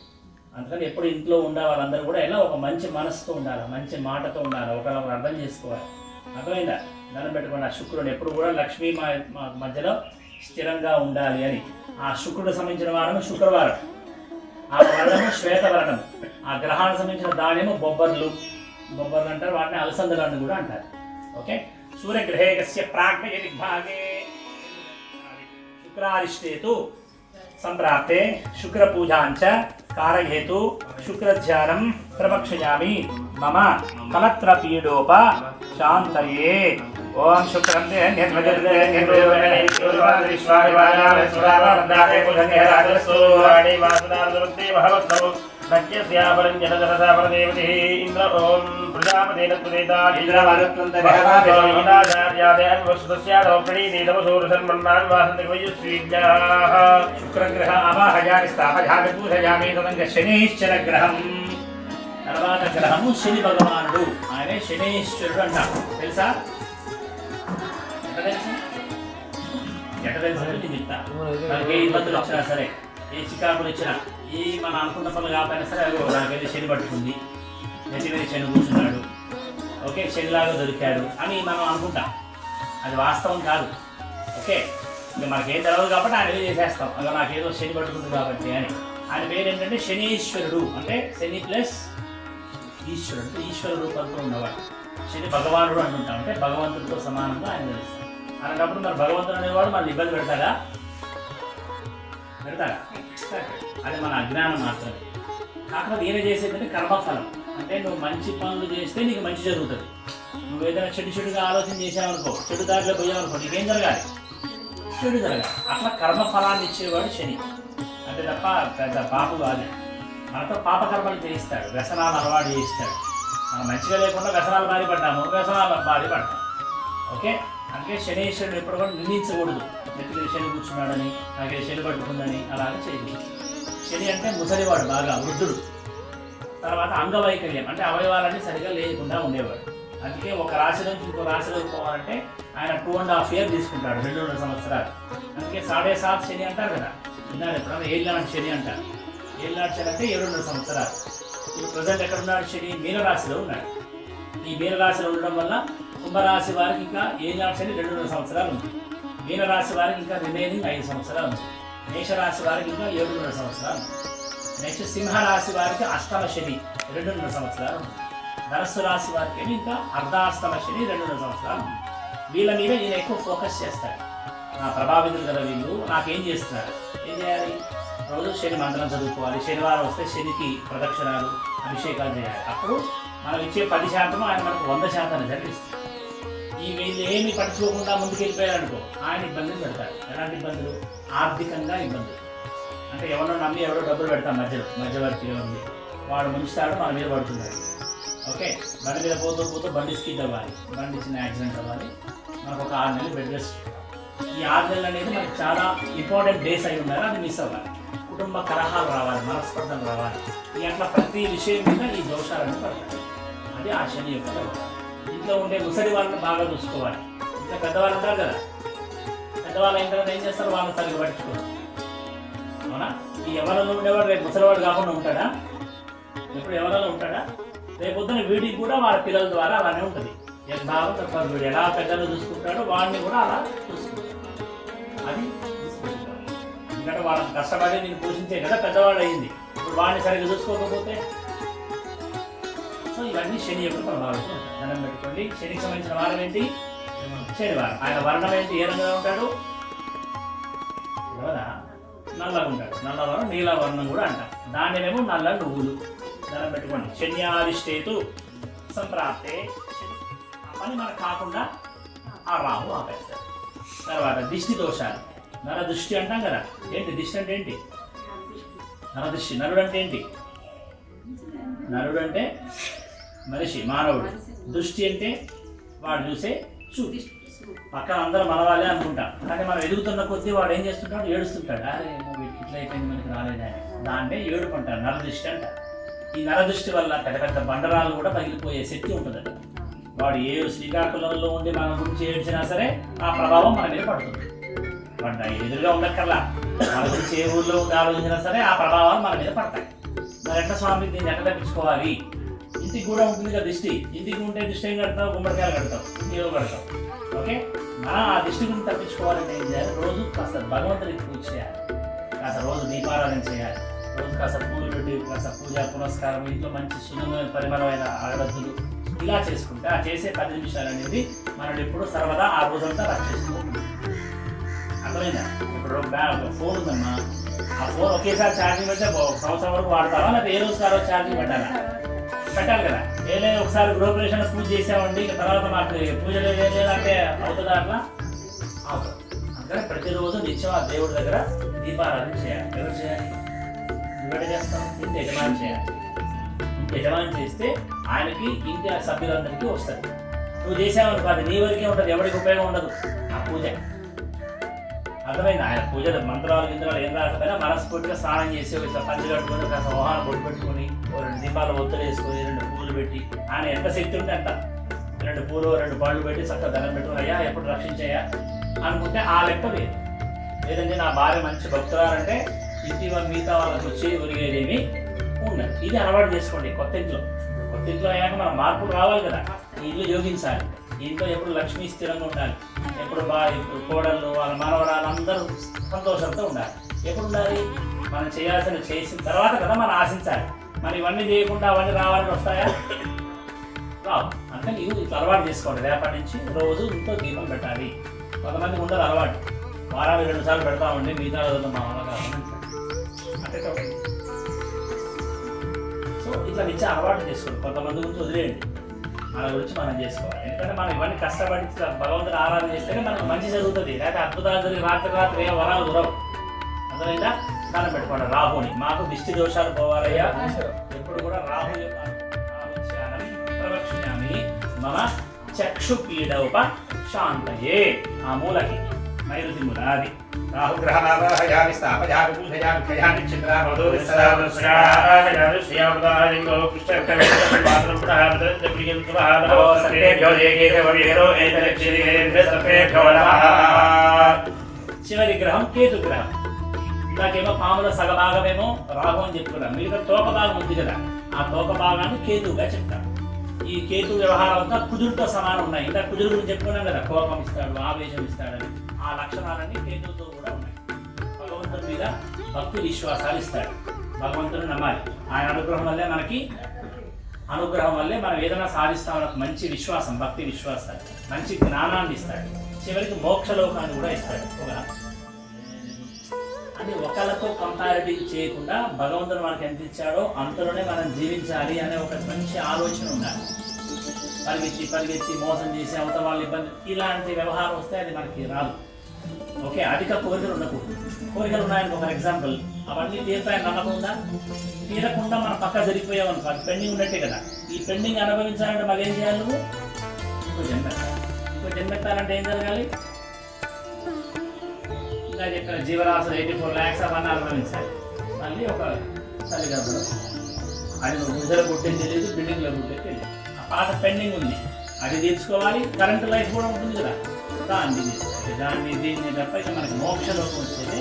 అందుకని ఎప్పుడు ఇంట్లో ఉండే వాళ్ళందరూ కూడా ఎలా ఒక మంచి మనసుతో ఉండాలి, మంచి మాటతో ఉండాలి, ఒకరు అర్థం చేసుకోవాలి. అర్థమైందా? దండం పెట్టుకోండి. ఆ శుక్రుడు ఎప్పుడు కూడా లక్ష్మీ మధ్యలో స్థిరంగా ఉండాలి అని. ఆ శుక్రుడు సంబంధించిన వారం శుక్రవారం, ఆ వర్ణము శ్వేతవర్ణం. ఆ గ్రహానికి సంబంధించిన దానేమో బొబ్బర్లు అంటారు, వాటిని అలసందలు అని కూడా అంటారు. ఓకే. సూర్యగ్రహేకస్య ప్రాగ్ఞయ దిగ్భాగే శుక్రారిష్టేతు సంప్రాప్తే శుక్రపూజాంచ కారయేతు శుక్రధ్యానం ప్రవక్ష్యామి మమ కలత్రపీడోప శాంతయే. ఓం శుక్రం దక్ష్యస్యాబలం జనజనసాపరదేవతి ఇంద్ర ఓం ప్రజాపతేన తుదేతా శుక్రగ్రహ అవాహయామి స్థాపయామి పూజయామి తదంగా శనీశ్వరగ్రహం. తర్వాత గ్రహము శని భగవానుడు, ఆయనే శనీశ్వరుడు అంటారు. తెలుసా? ఎట్ట తెలుసు నీకు చెప్తా. మనకి ఏ ఇబ్బందులు వచ్చినా సరే, ఏ చికాకులు వచ్చినా, ఈ మనం అనుకున్న పనులు కాకపోయినా సరే అది నాకైతే శని పట్టుకుంది, నెత్తి మీద శని కూర్చున్నాడు, ఓకే శనిలాగా దొరికాడు అని మనం అనుకుంటాం. అది వాస్తవం కాదు. ఓకే ఇంకా మనకేం తెలవదు కాబట్టి ఆయన ఏదో చేసేస్తాం, అలా నాకేదో శని పట్టుకుంది కాబట్టి అని. ఆయన పేరు ఏంటంటే శనీశ్వరుడు, అంటే శని ప్లస్ ఈశ్వరుడు, ఈశ్వర రూపంతో ఉన్నవాడు. శని భగవానుడు అంటుంటాం, అంటే భగవంతుడితో సమానంగా ఆయన తెలుస్తాం. అలాంటప్పుడు మరి భగవంతుడు అనేవాడు మనల్ని ఇబ్బంది పెడతాడా? అది మన అజ్ఞానం మాత్రమే. కాకపోతే ఈయన చేసేదంటే కర్మఫలం, అంటే నువ్వు మంచి పనులు చేస్తే నీకు మంచి జరుగుతుంది. నువ్వు ఏదైనా చెడుగా ఆలోచన చేసావనుకో, చెడు దారిలో పోయావనుకో, నీకేం జరగాలి? చెడు జరగాలి. అట్లా కర్మఫలాన్ని ఇచ్చేవాడు శని. అంటే తప్ప పెద్ద పాపు కాదు. మనతో పాపకర్మలు చేయిస్తాడు, వ్యసనాలు అలవాటు చేయిస్తాడు. మనం మంచిగా లేకుండా వ్యసనాలు బారి పడ్డాము, వ్యసనాలు బారి పడతాం. ఓకే అందుకే శనీశ్వరుడు ఎప్పుడు కూడా నిందించకూడదు. నెత్తి శని కూర్చున్నాడని, నాకే శని పట్టుకుందని అలాగే చేయకూడదు. శని అంటే ముసలివాడు, బాగా వృద్ధుడు. తర్వాత అంగవైకల్యం, అంటే అవయవాలన్నీ సరిగ్గా లేకుండా ఉండేవాడు. అందుకే ఒక రాశి నుంచి ఇంకో రాశిలోకి పోవాలంటే ఆయన 2.5 years తీసుకుంటాడు, 2.5 సంవత్సరాలు. అందుకే 7.5 శని అంటారు కదా, విన్నారు ఎప్పుడన్నా? ఏళ్ళనాటి శని అంటారు. ఏళ్ళనాటి శని అంటే 7.5 సంవత్సరాలు. ఇప్పుడు ప్రజెంట్ ఎక్కడున్నాడు? శని మీనరాశిలో ఉన్నాడు. ఈ మీనరాశిలో ఉండడం వల్ల కుంభరాశి వారికి ఇంకా ఏళ్ళనాటి శని 2.5 సంవత్సరాలు ఉంది. మీనరాశి వారికి ఇంకా రిమైనింగ్ 5 సంవత్సరాలు ఉంది. మేషరాశి వారికి ఇంకా 7.5 సంవత్సరాలు ఉంది. నెక్స్ట్ సింహరాశి వారికి అష్టమ శని 2.5 సంవత్సరాలు ఉంది. ధనస్సు రాశి వారికి ఇంకా అర్ధాష్టమ శని 2.5 సంవత్సరాలు ఉంది. వీళ్ళ మీద ఈయన ఎక్కువ ఫోకస్ చేస్తాడు. నా ప్రభావితులు కదా వీళ్ళు, నాకేం చేస్తున్నారు, ఏం చేయాలి? రోజు శని మంత్రం చదువుకోవాలి. శనివారం వస్తే శనికి ప్రదక్షిణాలు, అభిషేకాలు చేయాలి. అప్పుడు మనం ఇచ్చే 10% ఆయన మనకు 100% రిజల్ట్ ఇస్తారు. ఈ వీళ్ళు ఏమి పట్టించుకోకుండా ముందుకు వెళ్ళిపోయారనుకో, ఆయన ఇబ్బందులు పెడతాడు. ఎలాంటి ఇబ్బందులు? ఆర్థికంగా ఇబ్బందులు. అంటే ఎవరో నమ్మి ఎవరో డబ్బులు పెడతాం, మధ్యవర్తి ఉంది, వాడు ముంచుతాడు, మన మీద పడుతున్నాడు. ఓకే బండి మీద పోతూ బండి స్కిడ్ అవ్వాలి, బండి చిన్న యాక్సిడెంట్ అవ్వాలి, మనకు ఒక 6 నెలలు బెడ్ రెస్ట్. ఈ 6 నెలలు అనేది మనకు చాలా ఇంపార్టెంట్ డేస్ అయి ఉండాలి, అది మిస్ అవ్వాలి. కుటుంబ కలహాలు రావాలి, మనస్పర్ధలు రావాలి. ఈ అట్లా ప్రతి విషయం మీద ఈ దోషాలను పడతాయి. అది ఆ శని యొక్క దోషం. ఇంట్లో ఉండే ముసలి వాళ్ళని బాగా చూసుకోవాలి. ఇంకా పెద్దవాళ్ళు ఉంటారు కదా, పెద్దవాళ్ళు అయిన తర్వాత ఏం చేస్తారు? వాళ్ళని సరిగ్గా పట్టించుకోరు. అవునా? ఈ ఎవరిలో ఉండేవాడు రేపు ముసలివాడు కాకుండా ఉంటాడా? ఎప్పుడు ఎవరిలో ఉంటాడా? రేపు పొద్దున వీడికి కూడా వాళ్ళ పిల్లల ద్వారా అలానే ఉంటుంది. భావం తప్ప వీడు ఎలా పెద్దలు చూసుకుంటాడో వాడిని కూడా అలా చూసుకుంటాడు. అది ఎందుకంటే వాళ్ళని కష్టపడి నేను పోషించే కదా పెద్దవాడు అయింది. ఇప్పుడు వాడిని సరిగ్గా చూసుకోకపోతే, సో ఇవన్నీ శని యొక్క ప్రభావితం. దండం పెట్టుకోండి. శనికి సంబంధించిన వారం ఏంటి? శనివారం. ఆయన వర్ణం ఏంటి? ఏ రంగుగా ఉంటాడు? నల్లగా ఉంటాడు. నల్లవరం నీలవర్ణం కూడా అంటాం. దానినేమో నల్ల నువ్వులు. దండం పెట్టుకోండి. శన్యాదిష్టేతు సంప్రాప్తే, ఆ పని మనకు కాకుండా ఆ రాహు ఆపేస్తాడు. తర్వాత దిష్టి దోషాలు, నర దృష్టి అంటాం కదా. ఏంటి దిష్టి అంటే? ఏంటి నరదృష్టి? నరుడు అంటే ఏంటి? నరుడు అంటే మనిషి, మానవుడు. దృష్టి అంటే వాడు చూసే చూపు. పక్కన అందరూ మన వాళ్ళే అనుకుంటాం, కానీ మనం ఎదుగుతున్న కొద్దీ వాడు ఏం చేస్తుంటాడు? ఏడుస్తుంటాడు. అరే వీటికి ఇట్లా అయిపోయింది, మనకి రాలేదా? దాన్నే ఏడుపు అంటారు, నరదృష్టి అంటారు. ఈ నరదృష్టి వల్ల పెద్ద పెద్ద బండరాలు కూడా పగిలిపోయే శక్తి ఉంటుందండి. వాడు ఏ శ్రీకాకుళంలో ఉండి మన గురించి ఏడ్చినా సరే ఆ ప్రభావం మన మీద పడుతుంది. వాడు ఎదురుగా ఉండక్కర్లా, మన గురించి ఏ ఊళ్ళో ఉండి ఆలోచించినా సరే ఆ ప్రభావాలు మన మీద పడతాయి. మరి ఎట్లా స్వామి దీన్ని ఎట్లా తప్పించుకోవాలి? ఇంటికి కూడా ఉంటుంది కదా దిష్టి. ఇంటికి ఉంటే దిష్టి ఏం కడతావు? గుమ్మడికాయలు కడతావు, నీళ్ళు కడతావు. ఓకే మనం ఆ దిష్టి గురించి తప్పించుకోవాలంటే ఏం చేయాలి? రోజు కాస్త భగవంతుడికి పూజ చేయాలి, కాస్త రోజు దీపారాధన చేయాలి, రోజు కాస్త పూలు పెట్టి కాస్త పూజ పునస్కారం, ఇంట్లో మంచి సున్నితమైన పరిమళమైన అగరత్తులు ఇలా చేసుకుంటే ఆ చేసే 10 నిమిషాలు అనేది మనం ఎప్పుడు సర్వదా ఆ రోజంతా రక్షిస్తుంది. అర్థమైందా? ఇప్పుడు ఫోన్ ఉందమ్మా, ఆ ఫోన్ ఒకేసారి ఛార్జింగ్ పెడితే సంవత్సరం వరకు వాడతావా? లేకపోతే ఏ రోజు కారో ఛార్జింగ్ పెట్టాలి కదా. ఏదైనా ఒకసారి గృహప్రవేశం పూజ చేసామండి, ఇక తర్వాత మాకు పూజ లేదంటే అవుతుందా? అట్లా అవుతుంది. అందుకని ప్రతిరోజు నిత్యం ఆ దేవుడి దగ్గర దీపారాధన చేయాలి. ఎవరు చేయాలి? నువ్వెట చేస్తావు? ఇంటి యజమాని చేయాలి. ఇంటి యజమాని చేస్తే ఆయనకి ఇంటి సభ్యులందరికీ వస్తుంది. నువ్వు చేసావనుకో అది నీ వరకే ఉంటుంది, ఎవరికి ఉపయోగం ఉండదు. ఆ పూజ అర్థమైంది. ఆయన పూజ మంత్రాలు గింత్రాలు ఏం రాకపోయినా మనస్ఫూర్తిగా స్నానం చేసి ఇట్లా పంచి కట్టుకొని కాస్త మోహాన్ని పొడి పెట్టుకొని 2 దీపాలు ఒత్తులు వేసుకొని 2 పూలు పెట్టి ఆయన ఎంత శక్తి ఉంటే అంత 2 పూలు 2 పళ్ళు పెట్టి చక్కగా దండం పెట్టుకుని అయ్యా ఎప్పుడు రక్షించయ్యా అనుకుంటే ఆ లెక్క వేరు. లేదంటే నా భార్య మంచి భక్తురాలంటే ఇంటి మిగతా వాళ్ళకి వచ్చి ఒరిగేదేమి ఉండదు. ఇది అలవాటు చేసుకోండి కొత్త ఇంట్లో అయ్యాక మనం మార్పులు రావాలి కదా. ఈ ఇల్లు యోగించాలి. ఇంట్లో ఎప్పుడు లక్ష్మీ స్థిరంగా ఉండాలి. ఎప్పుడు కోడళ్ళు వాళ్ళ మనవరాలు అందరూ సంతోషంతో ఉండాలి. ఎప్పుడు ఉండాలి? మనం చేసిన తర్వాత కదా మనం ఆశించాలి. మరి ఇవన్నీ చేయకుండా అవన్నీ రావాలని వస్తాయా? రావు. అందుకని ఇవి ఇట్లా అలవాటు చేసుకోండి. రేపటి నుంచి రోజు ఇంట్లో దీపం పెట్టాలి. కొంతమంది ఉండదు అలవాటు, వారానికి 2 సార్లు పెడతామండి, మిగతా రోజుల్లో మా వల్ల కాదు అంటే. సో ఇట్లా నిత్య అలవాటు చేసుకోండి. కొంతమంది గురించి వదిలేయండి, మన గురించి మనం చేసుకోవాలి. ఎందుకంటే మనం ఇవన్నీ కష్టపడి భగవంతుని ఆరాధన చేస్తేనే మనకు మంచి జరుగుతుంది. లేకపోతే అద్భుతాలు జరిగి రాత్రి ఏ వరాలు దొరవు. అర్థమైందా? దాన్ని పెట్టుకోండి. రాహుని మాకు దిష్టి దోషాలు పోవాలయ్యా. ఎప్పుడు కూడా రాహు యొక్క ప్రవక్ష్యామి మమ చక్షుపీడోప శాంతయే. ఆ మూలకి నైరుతి మూల అది రాహుగ్రహణావాహయామి స్థాపయామి పూజయామి క్షయామి చివరి గ్రహం కేతు గ్రహం. ఇందాకేమో పాముల సగభాగమేమో రాహు అని చెప్పుకున్నాం. మిగతా తోక భాగం ఉంది కదా, ఆ తోక భాగాన్ని కేతువుగా చెప్తాం. ఈ కేతు వ్యవహారం అంతా కుజుడితో సమానం ఉన్నాయి. ఇంకా కుజుడు గురించి చెప్పుకున్నాం కదా, కోపం ఇస్తాడు, ఆవేశం ఇస్తాడని. ఆ లక్షణాలన్నీ కేతువుతో కూడా ఉన్నాయి. భగవంతుడి మీద భక్తి విశ్వాసాలు ఇస్తాడు. భగవంతుని నమ్మాలి. ఆయన అనుగ్రహం వల్లే మనం ఏదైనా సాధిస్తామని మంచి విశ్వాసం, భక్తి విశ్వాసాలు, మంచి జ్ఞానాన్ని ఇస్తాడు. చివరికి మోక్షలోకాన్ని కూడా ఇస్తాడు. అంటే ఒకళ్ళతో కంపారిటివ్ చేయకుండా భగవంతుడు మనకి ఎంత ఇచ్చాడో అంతలోనే మనం జీవించాలి అనే ఒక మంచి ఆలోచన ఉండాలి. పరిగెత్తి మోసం చేసి అవతల వాళ్ళ ఇబ్బంది ఇలాంటి వ్యవహారం వస్తే అది మనకి రాదు. ఓకే, అధిక కోరికలు ఉండకూడదు. కోరికలు ఉన్నాయని ఒక ఎగ్జాంపుల్, అవన్నీ తీరుతాయని నమ్మకం ఉందా? తీరకుండా మనం పక్క జరిగిపోయామనుకో అది పెండింగ్ ఉన్నట్టే కదా. ఈ పెండింగ్ అనుభవించాలంటే మరి ఏం చేయాలి? నువ్వు ఇంకో జన్మెత్తాలంటే ఏం జరగాలి? ఇంకా చెప్పిన జీవరాశులు 84 lakhs అవన్నీ అనుభవించాలి. మళ్ళీ ఒక తల్లిదండ్రులు అది నువ్వు గుడిసెల గుడ్డేం తెలియదు, బిల్డింగ్లో గుడ్డే తెలియదు. ఆ పాత పెండింగ్ ఉంది, అది తీర్చుకోవాలి. కరెంట్ లైఫ్ కూడా ఉంటుంది కదా, దాన్ని దీన్ని తప్ప ఇక మనకి మోక్షలోకి వచ్చేది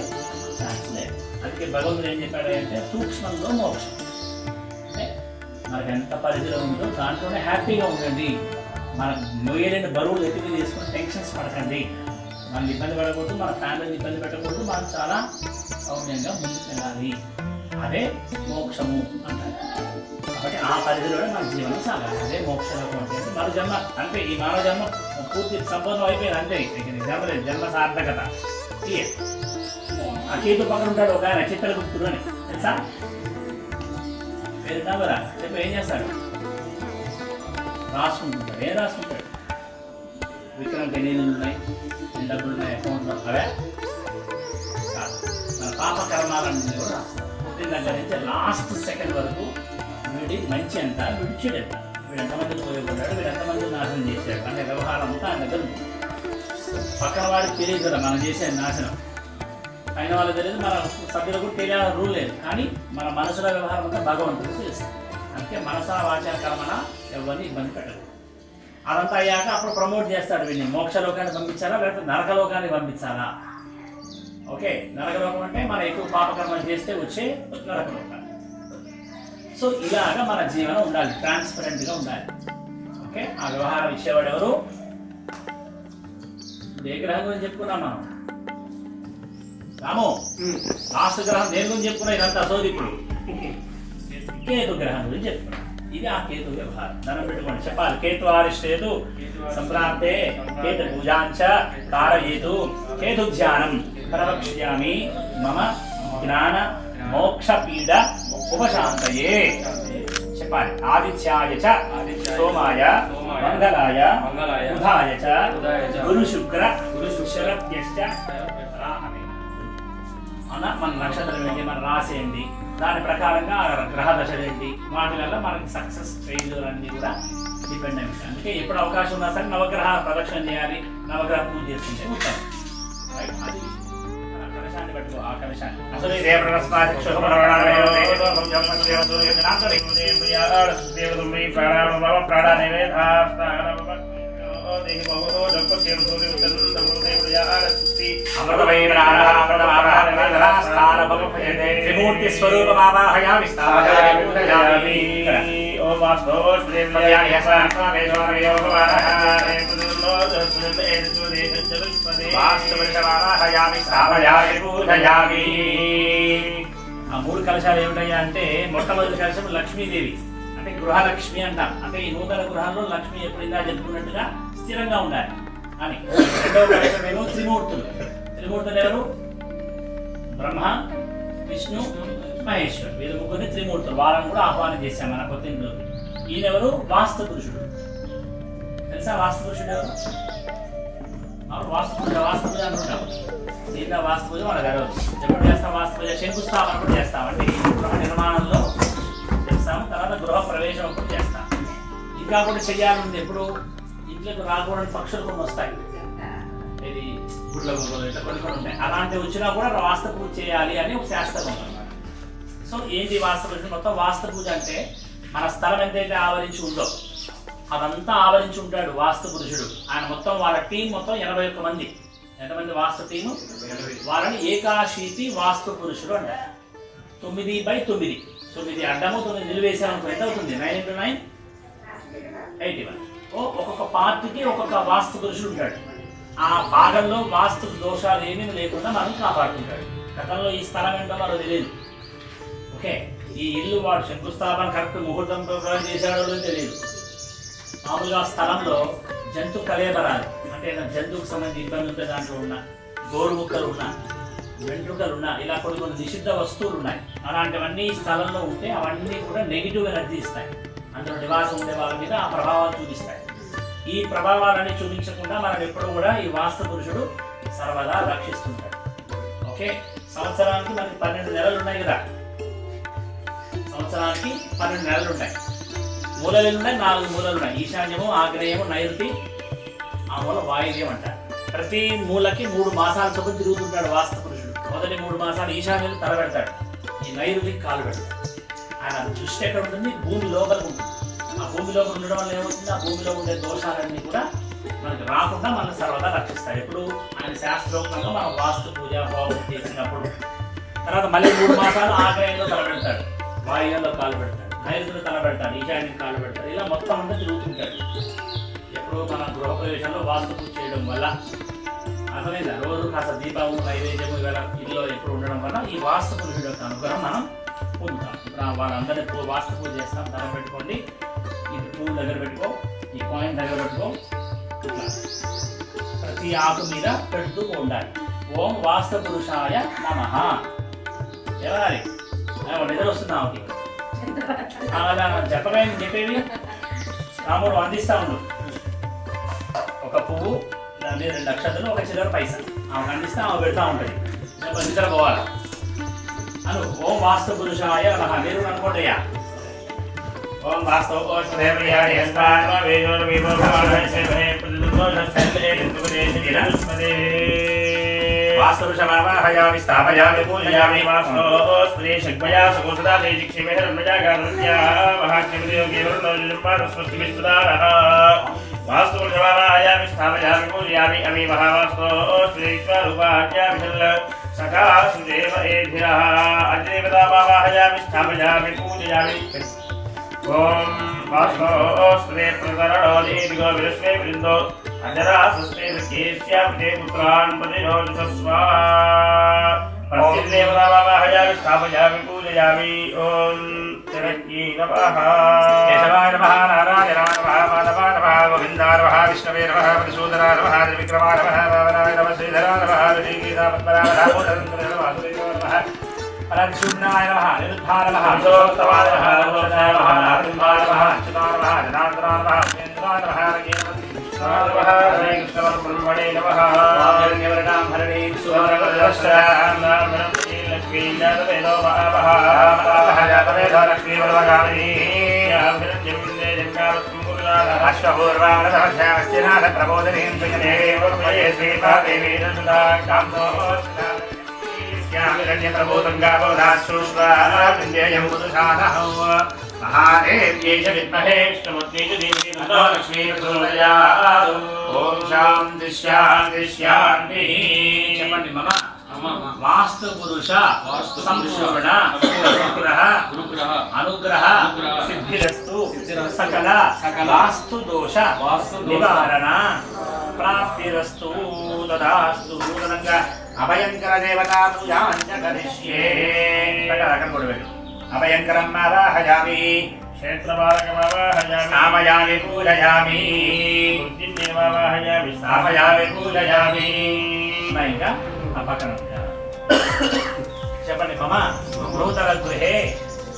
ఛాన్స్ లేదు. అందుకే భగవంతుడు ఏం చెప్పాడు అంటే సూక్ష్మంలో మోక్షం. మనకి ఎంత పరిధిలో ఉందో దాంట్లోనే హ్యాపీగా ఉండండి. మనకు మొయ్యలేని బరువులు ఎత్తికి తీసుకొని టెన్షన్స్ పడకండి. మనం ఇబ్బంది పడకూడదు, మన ఫ్యామిలీని ఇబ్బంది పెట్టకూడదు. మనం చాలా సౌమ్యంగా ముందుకు వెళ్ళాలి. అదే మోక్షము అంటారు. కాబట్టి ఆ పరిధిలోనే మన జీవనం సాగాలి. అదే మోక్షలోకం అంటే మన జన్మ. అంటే ఈ మానవ జన్మ పూర్తి సంపూర్ణం అయిపోయింది. అంతే, జన్మ లేదు, జన్మ సార్థకత. ఆ కేతు పక్కన ఉంటాడు ఒక ఆయన, చిత్రగుప్తుడు అని తెలుసా? పేరున్నా కదా, చెప్పి ఏం చేస్తాడు? రాసుకుంటుంటాడు. ఏం రాసుకుంటాడు? విక్రమ్కి ఎన్ని ఉన్నాయి, ఎన్ని డబ్బులు ఉన్నాయి అకౌంట్లో, అవే మన పాప కర్మాలన్నీ కూడా రాస్తాడు. పుట్టిన దగ్గర నుంచి లాస్ట్ సెకండ్ వరకు వీడి మంచి ఎంత, వీడి చెడు ఎంత, వీడు ఎంతమందికి ఉపయోగపడ్డాడు, వీడు ఎంతమంది నాశనం చేశాడు అనే వ్యవహారం అంతా ఆయన దగ్గర ఉంది. పక్కన వాడికి తెలియదు కదా మనం చేసే నాశనం, అయిన వాళ్ళకి తెలియదు, మన సభ్యులకు తెలియాల రూల్ లేదు. కానీ మన మనసుల వ్యవహారం అంతా భగవంతుడికి తెలుస్తుంది. అందుకే మనసా వాచా కర్మన ఎవరిని ఇబ్బంది పెట్టదు. అదంతా అయ్యాక అప్పుడు ప్రమోట్ చేస్తాడు వీడిని. మోక్షలోకాన్ని పంపించాలా లేకపోతే నరకలోకాన్ని పంపించాలా? ఓకే, నరకలోకం అంటే మనం ఎక్కువ పాపకర్మలు చేస్తే వచ్చే నరకలోకాన్ని. సో ఇలాగా మన జీవనం ఉండాలి, ట్రాన్స్పరెంట్గా ఉండాలి. ఓకే, ఆ వ్యవహారం ఇచ్చేవాడు ఎవరు? ఏ గ్రహం గురించి చెప్పుకున్నాం మనం? రాము, లాస్ట్ గ్రహం దేని గురించి చెప్పుకున్నా? ఇదంతా సోది. ఇప్పుడు కేతు గ్రహం గురించి చెప్పుకున్నాం. ఇది ఆ కేతు వ్యవహారం. ధనం పెట్టుకోండి, చెప్పాలి. కేతు ఆరిష్టేతు సంప్రాంతే కేతు పూజాంచ కారయేతు కేతు ధ్యానం ప్రవక్ష్యామి మమ జ్ఞాన మోక్ష పీడ ఉపశాంతయే. చెప్పాలి. ఆదిత్యాయ చ సోమాయ మంగళాయ బుధాయ చ గురు శుక్ర శరభ్యశ్చ రాహవే. మన నక్షత్రం ఏంటి? మన రాశి ఏంటి? దాని ప్రకారంగా గ్రహ దశలు ఏంటి వాటి వల్ల మనకి సక్సెస్ ఫెయిల్యూర్ అన్నీ కూడా డిపెండ్ అయ్యి ఉంటాయి. అందుకే ఎప్పుడు అవకాశం ఉన్నా సరే నవగ్రహ ప్రదక్షిణ చేయాలి, నవగ్రహ పూజ చేసుకుంటే ఉంటాం. రైట్, అది కలశాన్ని పట్టుకో, ఆ కలశాన్ని అసలు త్రిమూర్తి స్వరూపమావాహయామి స్థాపయామి ఓం ఆ మూడు కలశాలు ఏమిటయ్యా అంటే మొట్టమొదటి కలశం లక్ష్మీదేవి, అంటే గృహలక్ష్మి అంటాం. అంటే ఈ నూతన గృహాల్లో లక్ష్మి ఎప్పుడు ఇందా చెప్పుకున్నట్టుగా స్థిరంగా ఉండాలి అని. రెండవ కలశం ఏమో త్రిమూర్తులు. త్రిమూర్తులు ఎవరు? బ్రహ్మ, విష్ణు, మహేశ్వరు. వీరు ముగ్గురిని త్రిమూర్తులు. వాళ్ళని కూడా ఆహ్వానం చేశాం మన కొత్త ఇంట్లోకి. ఈయనెవరు? వాస్తు పురుషుడు. తెలుసా వాస్తు పురుషుడు ఎవరు? వాస్తు పూజ అనుకుంటాం. దీంట్లో వాస్తు పూజ మన గడవదు. ఎప్పుడు చేస్తాం వాస్తు పూజ? శంకుస్థాపన కూడా చేస్తాం, అంటే గృహ నిర్మాణంలో చేస్తాం. తర్వాత గృహ ప్రవేశం అప్పుడు చేస్తాం. ఇంకా కూడా చెయ్యాలి. ఎప్పుడు ఇంట్లోకి రాకూడని పక్షులు కొన్ని వస్తాయి, ఇది గుడ్ల గుడ్లు ఇట్లా కొన్ని కొన్ని ఉంటాయి. అలాంటివి వచ్చినా కూడా వాస్తు పూజ చేయాలి అని ఒక శాస్త్రం ఉందన్నమాట. సో ఏంటి వాస్తు పూజ? మొత్తం వాస్తు పూజ అంటే మన స్థలం ఎంతైతే ఆవరించి ఉందో అదంతా ఆవరించి ఉంటాడు వాస్తు పురుషుడు. ఆయన మొత్తం వాళ్ళ టీం మొత్తం 81 మంది. ఎంతమంది వాస్తు టీము? వాళ్ళని ఏకాశీతి వాస్తు పురుషుడు అంటారు. 9/9. 9 అడ్డము 9 నిలువేసామనుకో ఎంత అవుతుంది? 9 × 9 81. ఒక్కొక్క పార్టీకి ఒక్కొక్క వాస్తు పురుషుడు ఉంటాడు. ఆ భాగంలో వాస్తు దోషాలు ఏమీ లేకుండా మనం కాపాడుకుంటాడు. గతంలో ఈ స్థలం ఏంటో మనకు తెలియదు. ఓకే, ఈ ఇల్లు వాడు శంకుస్థాపన కరెక్ట్ ముహూర్తం ప్రకారం చేశాడో తెలియదు. మామూలుగా స్థలంలో జంతు కలేబరాలు, అంటే జంతువుకు సంబంధించి ఇబ్బంది ఉంటే దాంట్లో ఉన్న గోరుముక్కలు ఉన్న వెంట్రుకలు ఉన్న ఇలా కొన్ని నిషిద్ధ వస్తువులు ఉన్నాయి. అలాంటివన్నీ స్థలంలో ఉంటే అవన్నీ కూడా నెగిటివ్ ఎనర్జీ ఇస్తాయి. అందులో నివాసం ఉండే వాళ్ళ మీద ఆ ప్రభావాలు చూపిస్తాయి. ఈ ప్రభావాలన్నీ చూపించకుండా మనం ఎప్పుడు కూడా ఈ వాస్తు పురుషుడు సర్వదా రక్షిస్తుంటాడు. ఓకే, సంవత్సరానికి మనకి 12 నెలలు ఉన్నాయి కదా. సంవత్సరానికి 12 నెలలు ఉంటాయి. మూలలు ఉన్నాయి, 4 మూలలు ఉన్నాయి. ఈశాన్యము, ఆగ్నేయము, నైరుతి, ఆ మూల వాయువ్యం అంటారు. ప్రతి మూలకి 3 మాసాల చొప్పున తిరుగుతుంటాడు వాస్తు పురుషుడు. మొదటి 3 మాసాలు ఈశాన్యులు తల పెడతాడు, ఈ నైరుతికి కాలు పెడతాడు. ఆయన దృష్టి ఎక్కడ ఉంటుంది? భూమి లోపల ఉంటుంది. ఆ భూమి లోపల ఉండడం వల్ల ఏమవుతుంది? ఆ భూమిలో ఉండే దోషాలన్నీ కూడా మనకి రాకుండా మనల్ని సర్వదా రక్షిస్తాయి. ఎప్పుడు ఆయన శాస్త్రోక్తంగా మనం వాస్తు పూజ హోమం చేసినప్పుడు. తర్వాత మళ్ళీ 3 మాసాలు ఆగ్నేయంలో తల పెడతాడు, వాయువ్యంలో కాలు పెడతాడు, నైరుతిలో తల పెడతాడు, ఈశాన్యం కాలు పెడతాడు. ఇలా మొత్తం అంతా తిరుగుతుంటాడు. ఎప్పుడు మన గృహప్రవేశంలో వాస్తు పూజ చేయడం వల్ల అర్థమైందా? రోజు కాస్త దీపము, నైవేద్యము ఇవాళ ఇల్లు ఎప్పుడు ఉండడం వల్ల ఈ వాస్తు పురుషుడు యొక్క అనుగ్రహం మనం పొందుతాం. ఇప్పుడు వాళ్ళందరినీ వాస్తు పూజ చేస్తాం. ధర పెట్టుకోండి, ఈ పువ్వు దగ్గర పెట్టుకో, ఈ కాయిన్ దగ్గర పెట్టుకో. ఇట్లా ప్రతి ఆకు మీద పెడుతూ ఉండాలి. ఓం వాస్తు పురుషాయ నమః. ఎవరాలి నిద్ర వస్తుందా? ఆమెకి అలా చెప్పగా చెప్పేవి రాముడు అందిస్తా ఉండు. ఒక పువ్వు, దాని మీద 2 అక్షతలు, ఒక చిల్లర పైసా ఆమెకు అందిస్తే ఆమె పెడతా ఉంటుంది. నిద్ర పోవాలి అను. ఓం వాస్తు పురుషాయ నమః. మీరు అనుకోండియా. ఓం వాస్తు వాస్తుపురుషమావాహయామి స్థాపయామి పూజయామి వాస్తోస్పదే శగ్మయా సకోసదా తేజిక్షిమే ధర్మజా గారుణ్యా మహాజ్ఞమదేవగే వరుణోజుపారస్వస్తి విశ్వదారః. వాస్తుపురుషమావాహయామి స్థాపయామి పూజయామి అమి మహావాస్తోస్పదే స్వరూపాఖ్యామి చల్ల సఖాసుదేవ ఏధిరః. అధిదేవతామావాహయామి స్థాపయామి పూజయామి. ఓం వాస్తోస్పదే ప్రతరణోదీర్ఘో విరశ్వే వృందో అజరాసస్తే కేశ్యామితే పుత్రాన్ ప్రతిరోజసస్వ. ప్రతిదేవతామావాహయామి స్థాపయామి పూజయామి. ఓం చరక్యై నమః. కేశవాయ నమః, నారాయణాయ నమః, మాధవాయ నమః, గోవిందాయ నమః, విష్ణవే నమః, మధుసూదనాయ నమః, త్రివిక్రమాయ నమః, వామనాయ నమః, శ్రీధరాయ నమః, శ్రీగీతాపద్మనాభాయ నమః, పరశుద్ధాయ నమః, నిరుద్ధాయ నమః, పురుషోత్తమాయ నమః, నమోదాయ నమః, నారాయణాయ నమః, అచ్యుతాయ నమః, జనార్దనాయ నమః, కేంద్రాయ నమః, నమః, హరే కృష్ణ పరబ్రహ్మణే నమః. लक्ष्मीजातवेदो महावः जातवेदो लक्ष्मीवर्वगामिनी अश्वपूर्वामृतमध्यामस्तिनाथ प्रबोधिनीं सुजने श्रीपादेवी प्रबोधं गावोदाशुष्वान्देयं पुरुषानः महादेव्यै च विद्महे विष्णुमूर्त्यै च धीमहि तन्नो लक्ष्मी प्रचोदयात् ॐ शान्ति शान्ति शान्तिः చెప్పండి మమ వాస్తు పురుష సంపూర్ణ అనుగ్రహ సిద్ధిరస్తు సకల వాస్తు దోష నివారణ ప్రాప్తిరస్తు తదాస్తు తదంగా అభయంకర దేవతా పూజాంచ కరిష్యే అభయంకరం ఆవాహయామి क्षेत्रपालकमावाहयामि सामयामि पूजयामि बुद्धिन्देवावाहयामि सामयामि पूजयामि ఇంకా ఆ పక్కన చెప్పండి మమ నూతన గృహే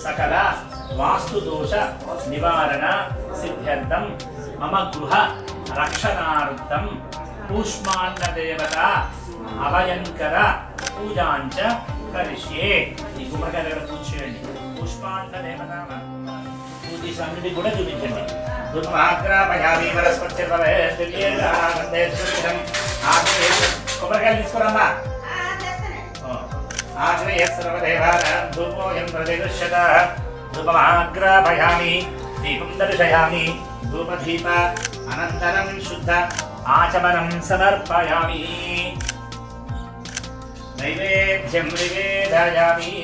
సకల వాస్తు దోష నివారణ సిద్ధ్యర్థం మమ గృహ రక్షణార్థం కూష్మాండ దేవత అభయంకర పూజాంచ కరిష్యే. ఈ గుమ్మడికాయ దగ్గర పూజ చేయండి. పుష్పాండ దేవత పూజ అన్నిటి కూడా చూపించండి. దుర్మాగ్రాపయామి కొబ్బరికాయలు తీసుకురమ్మా. ఆగ్రయ సర్వదేవానాం ధూపోయం ప్రతిగృహ్యత ధూపమాగ్రాపయామి దీపం దర్శయామి ధూపదీప అనంతరం శుద్ధ ఆచమనం సమర్పయామి నైవేద్యం నివేదయామి.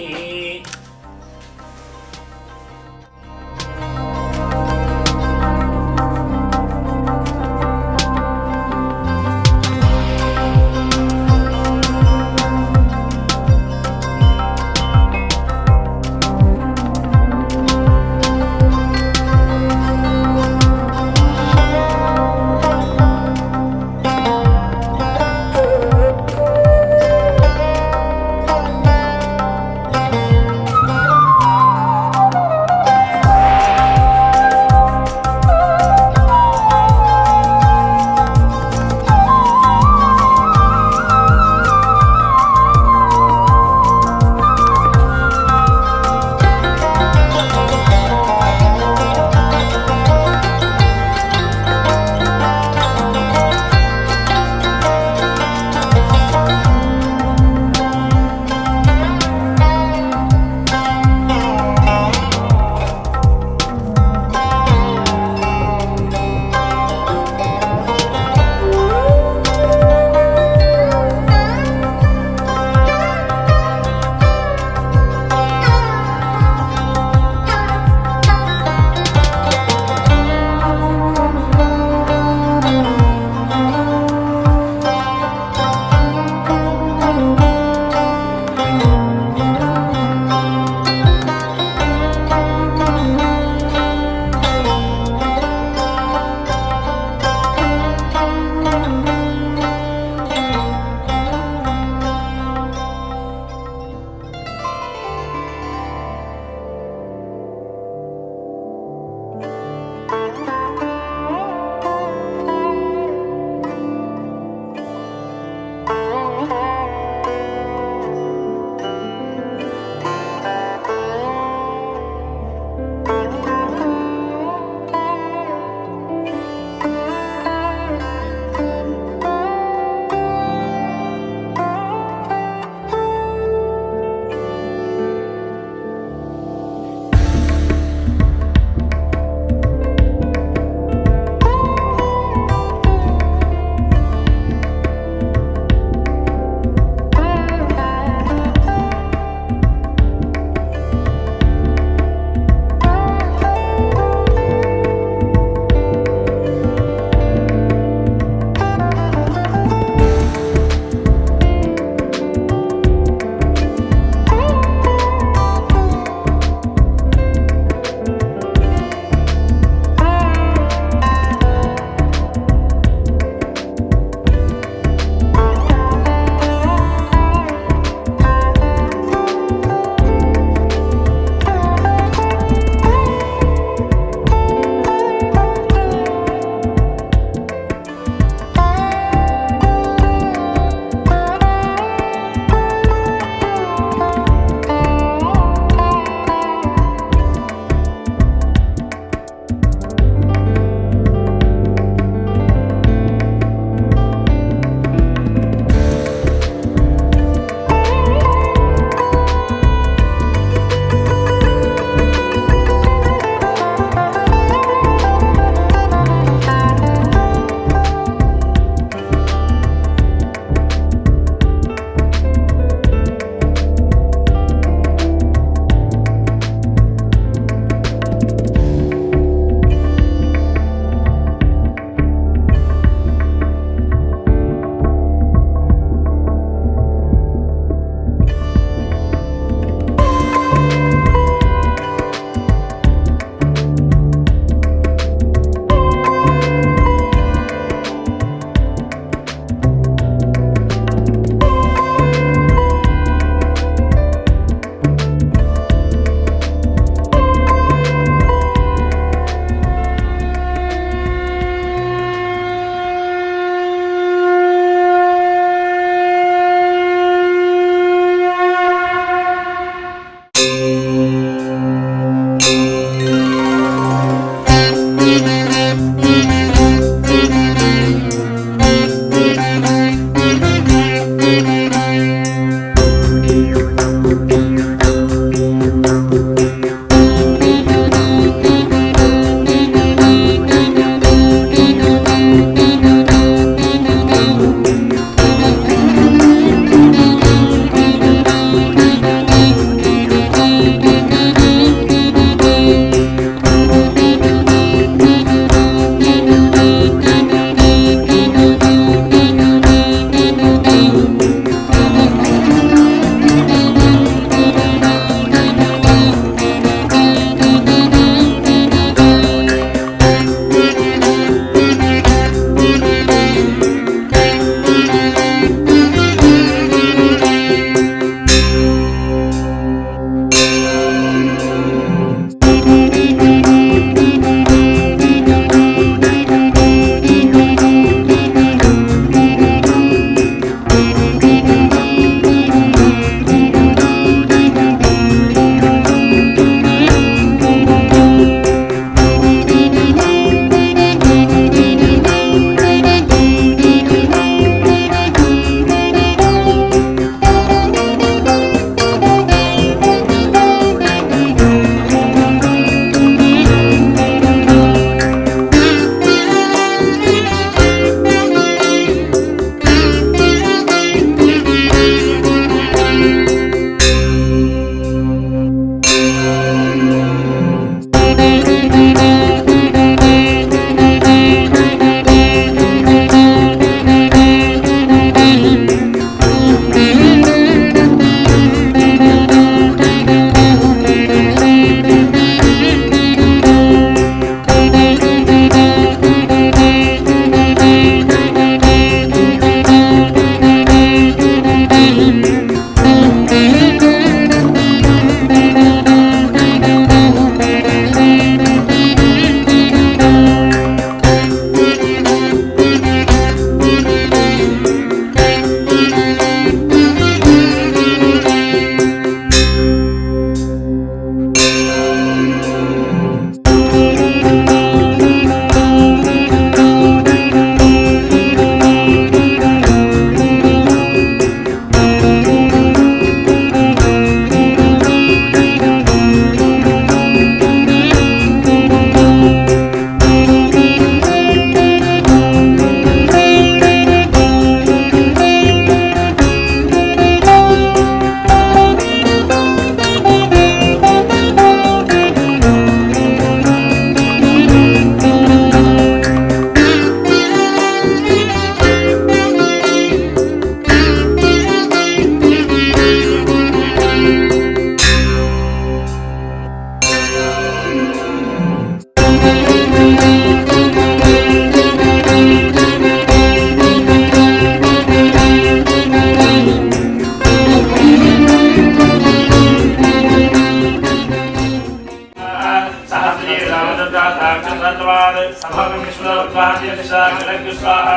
स्वाहा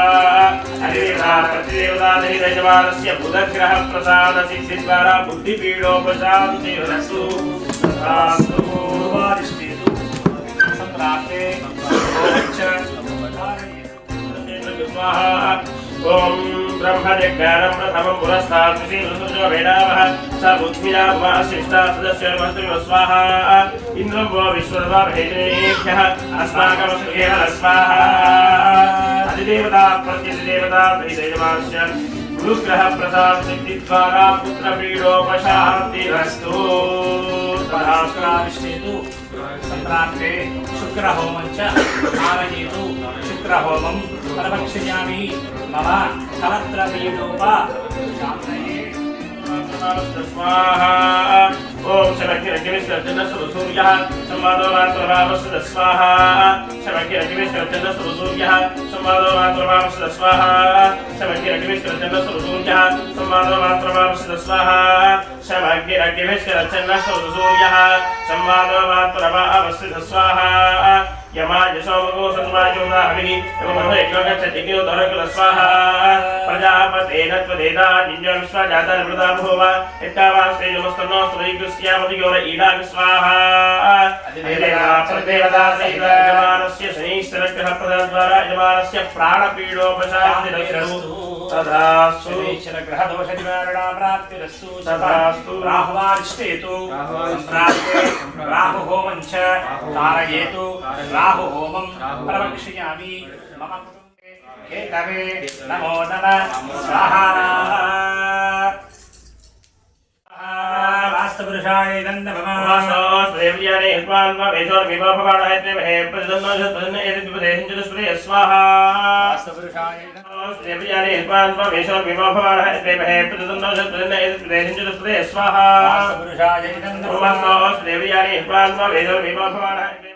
अधिदेवता प्रतिदेवता यजमानस्य बुधग्रह प्रसाद सिद्धि द्वारा बुद्धिपीडोपशान्तिरस्तु तथास्तु पूर्वादिष्टेषु सम्प्राप्ते स्वाहा ओम ब्रह्मज्ञानं प्रथमं पुरस्तात् विशीलसुजो वेदावः स बुद्धिया शिष्टा सदस्य स्वाहा इन्द्रं वो विश्वदेवा भेजनेभ्यः अस्माकमस्मृगेव स्वाहा अधिदेवता प्रत्यधिदेवता तैजमानस्य गुरुग्रह प्रसाद सिद्धि द्वारा पुत्रपीडोपशान्तिरस्तु तथास्तु सम्प्राप्ते शुक्रहोमं च कारयेतु शुक्रहोमं प्रवक्ष्यामि मम कलत्रपीडोपशान्तये स्वाहा ओम शमकिरग्निविष्णुर्जनस्तुसूर्यः संवादो मातृभावस्य स्वाहा शमकिरग्निविष्णुर्जनस्तुसूर्यः संवादो मातृभावस्य स्वाहा शमकिरग्निविष्णुर्जनस्तुसूर्यः संवादो मातृभावस्य स्वाहा शमकिरग्निविष्णुर्जनस्तुसूर्यः संवादो मातृभावस्य स्वाहा यमाय सोमगो सन्वायोदाभिः यममहेज्ञगच्छतिज्ञो दरकुल स्वाहा प्रजापतेन त्वदेदा निन्यो विश्वजाता निवृता भूव एतावास्ते नमस्तनो स्त्रीकृष्यामतियोर ईडाग स्वाहा अधिदेवता प्रतिदेवता सहित यजमानस्य शनिश्चरग्रह प्रसादद्वारा यजमानस्य प्राणपीडोपशान्तिरस्तु तथास्तु शनिश्चरग्रहदोषनिवारणा प्राप्तिरस्तु तथास्तु राहुवारिष्टेतु सम्प्राप्ते राहुहोमं च कारयेतु राहुहोमं प्रवक्ष्यामि मम कुटुम्बे हेतवे नमो नमः स्वाहा वास्तुपुरुषाय नन्दभवः वास्तवस्त्रेव्याने हित्वान्वा वेशोर्विभवभवाणहत्वे महे प्रतिदन्नोषत्प्रदन्न एतद्विपदेशञ्चतुष्पदे स्वाहा वास्तुपुरुषाय देवयाने हित्वान्वा वेशोर्विभवभवाणहत्वे महे प्रतिदन्नोषत्प्रदन्न एतद्विपदेशञ्चतुष्पदे स्वाहा वास्तुपुरुषाय नन्दभवः वास्तवस्त्रेव्याने हित्वान्वा वेशोर्विभवभवाणहत्वे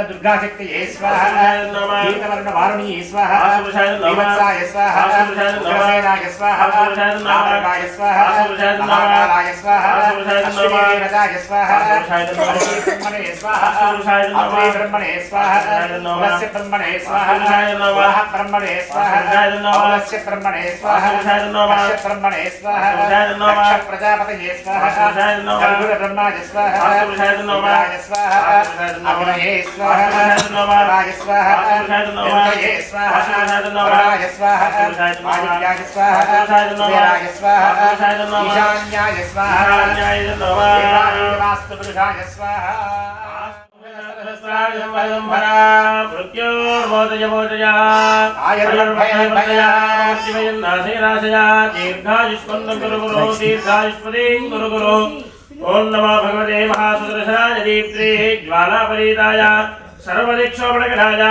दुर्गा शक्ति स्वाहा कीर्तवर्ण वारुणी स्वाहा विवत्साय स्वाहा विवसेनाय स्वाहा नामकाय स्वाहा महाकालाय स्वाहा अश्विनीदेवताय स्वाहा ब्रह्मणे स्वाहा अग्रे ब्रह्मणे स्वाहा नमस्य ब्रह्मणे स्वाहा वाह ब्रह्मणे स्वाहा अमलस्य ब्रह्मणे स्वाहा अक्ष ब्रह्मणे स्वाहा दक्ष प्रजापतये स्वाहा कर्पूर ब्रह्माय स्वाहा इंद्राय स्वाहा अग्नये स्वाहा राय स्वाहा इंद्रये स्वाहा वराय स्वाहा आदित्याय स्वाहा वीराय स्वाहा ईशान्याय स्वाहा वास्तुपुरुषाय स्वाहा ओम नमो भगवते महासुदर्शनाय दीप्ते ज्वालापरीताय सर्वदिक्षोपणकराय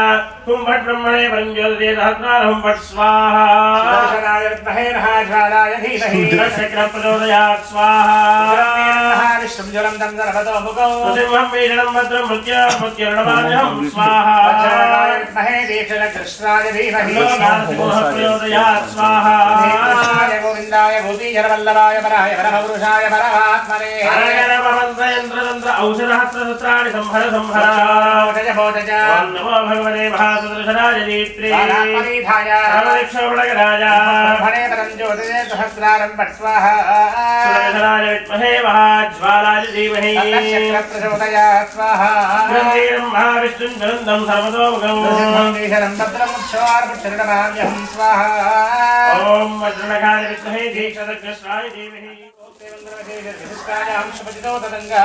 हुं फट् ब्रह्मणे परञ्ज्योतिषे सहस्रार हुं फट् स्वाहा सुदर्शनाय विद्महे महाज्वालाय धीमहि चक्रः प्रचोदयात् स्वाहा विष्णुं ज्वलं दन्दर्भतो मुखौ सिंहं भीषणं भद्रं मृत्युर्णमाजहं स्वाहा वज्रनाय विद्महे दीक्षणकृष्णाय धीमहि सिंहः प्रचोदयात् स्वाहा गोविन्दाय भूतिजनवल्लभाय वराय वरभवृषाय परमात्मने यन्त्रतन्त्र औषधहस्रसहस्राणि संहर संहर ओम नमो भगवते महासुदर्शनाय दीप्ते सर्वदिक्षोपणकराय ब्रह्मणे परञ्ज्योतिषे सहस्रारं फट् स्वाहा सुदर्शनाय विद्महे महाज्वालाय धीमहि प्रचोदयात् स्वाहा गन्धीरं महाविष्णुं ज्वलन्तं सर्वतोमुखम् भद्रमुक्षोर्पुच्छरणमाम्यहं स्वाहा ओम वज्रणकाय विद्महे दीक्षादकृष्णाय धीमहि विशिष्टायां शुभजितो तदङ्गा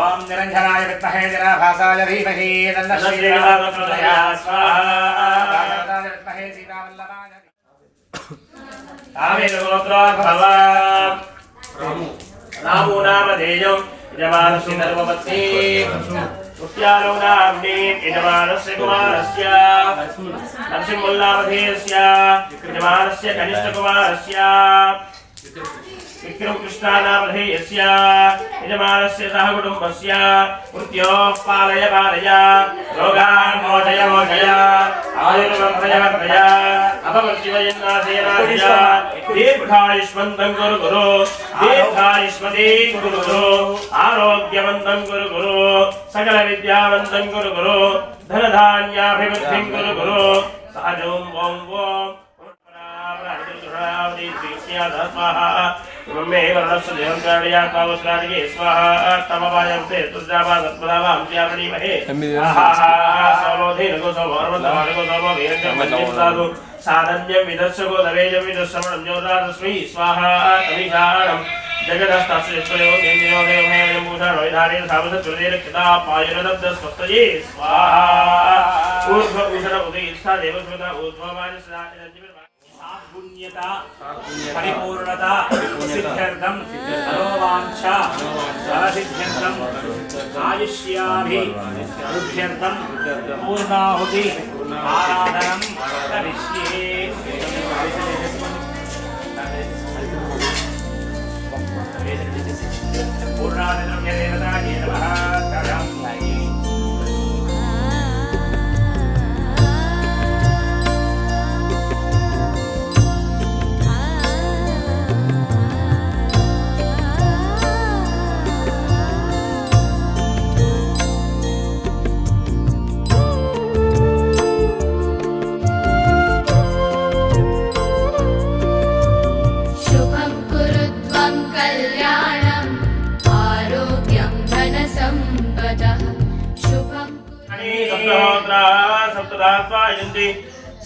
ओम निरंजनाय विद्महे निराभासाय धीमहि तन्नः श्रीरामचन्द्राय स्वाहा विद्महे सीतावल्लभाय आवेदगोत्रोद्भव रामो नामधेयं यजमानस्य धर्मपत्नी मुख्यालो नाम्नि यजमानस्य कुमारस्य नरसिंहमुल्लामधेयस्य यजमानस्य कनिष्ठकुमारस्य विक्रम कृष्णानामधेयस्य यजमानस्य सह कुटुम्बस्य मृत्योः पालय पालय रोगान् मोचय मोचय आयुर्वर्धय वर्धय अपमृत्युवयन्नाशयनाशय दीर्घायुष्मन्तं कुरु कुरु दीर्घायुष्मती कुरु कुरु आरोग्यवन्तं कुरु कुरु सकल विद्यावन्तं कुरु कुरु धनधान्याभिवृद्धिं कुरु कुरु सहजं ओं ओं मे वर्णस्य देवकार्या कावस्कारिके स्वाहा तमवायन्ते तुर्जावादत्पदावां स्यावणीमहे आहा सोमोधेनको सोमवर्मधवानको सोमवीरञ्जमन्यं साधन्यं विदर्शको दवेजं विदर्शमणं ज्योतिरास्मै स्वाहा तमिषाणं जगदस्तस्य स्वयो देवयो देवमेवं भूषणो विधानेन सावसत्वदेरक्षिता पायुरदब्धस्वस्तये स्वाहा ऊर्ध्वभूषण उदयिष्ठा देवस्मृता ऊर्ध्वमानसदा पुण्यता परिपूर्णता सिद्ध्यर्थम मनोवांछा फलसिद्ध्यर्थम आयुष्याभिवृद्ध्यर्थम पूर्णाहुति आराधनं करिष्ये पूर्णादिद्रव्य देवतायै नमः करोमि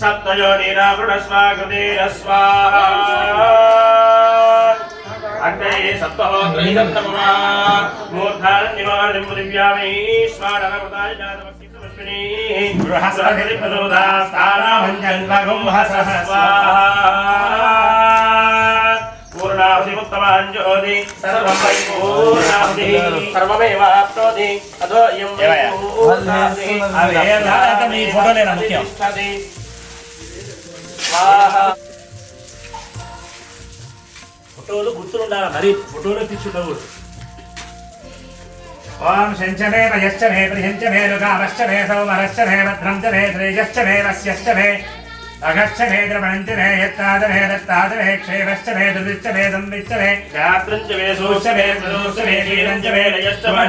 सप्तयोनिरावृणस्वाकृतेरस्वाहा अग्ने सप्तहोत्रैदत्तममा मूर्धारण्यमार्जं पृथिव्यामि स्वाडनकृताय जातमस्तितमस्मिनी बृहस्पतिप्रचोदास्ताराभञ्जन्मगुं हसः स्वाहा पूर्णाहुतिमुत्तमाञ्जोति सर्वं वै पूर्णाहुतिः सर्वमेवाप्नोति अधो इयं वै पूर्णाहुतिः ఫోటోలు గుర్తుండాలి మరి ఫోటోలు తీసుకుంటకూడదు ఓం శంచమే వయశ్చమే ప్రియంచమే రుగామశ్చమే సౌమరశ్చమే భద్రంచమే శ్రేయశ్చమే వస్యశ్చమే అగశ్చమే ద్రవణంచమే యత్తాదమే దత్తాదమే క్షేమశ్చమే దుర్విశ్చమే సంవిశ్చమే యాత్రంచమే సోశ్చమే ప్రదోశ్చమే క్షీరంచమే లయశ్చమే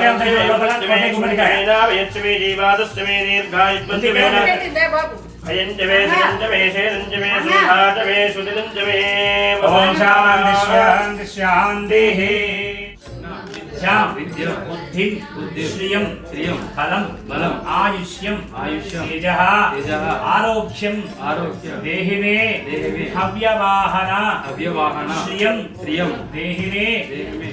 నావయశ్చమే జీవాదశ్చమే దీర్ఘాయుష్మంచమే అయంచమే శయంచమే శేరంచమే సుధాచమే సుదిలంచమే ఓం శాంతి శాంతి శాంతిః శ్యాం విద్య బుద్ధి బుద్ధి శ్రియం శ్రియం బలం బలం ఆయుష్యం ఆయుష్యం తేజః తేజః ఆరోగ్యం ఆరోగ్యం దేహిమే దేహిమే హవ్యవాహన అవ్యవాహన శ్రియం శ్రియం దేహిమే దేహిమే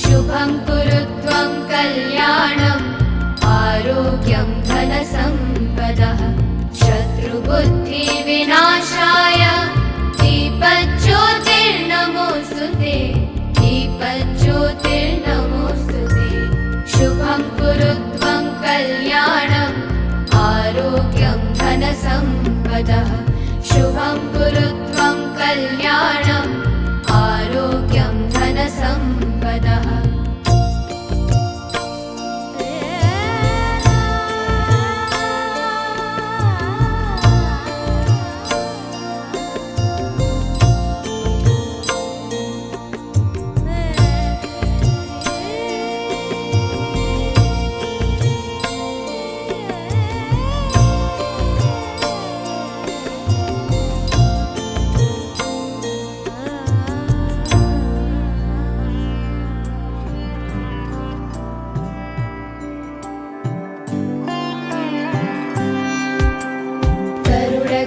शुभं कुरु त्वं कल्याणम् आरोग्यं धनसम्पदः शत्रुबुद्धिविनाशाय दीपज्योतिर्नमोऽस्तुते दीपज्योतिर्नमोऽस्तुते शुभं कुरु त्वं कल्याणम् आरोग्यं धनसम्पदः शुभं कुरु त्वं कल्याणम् आरोग्यं धनसम्पदः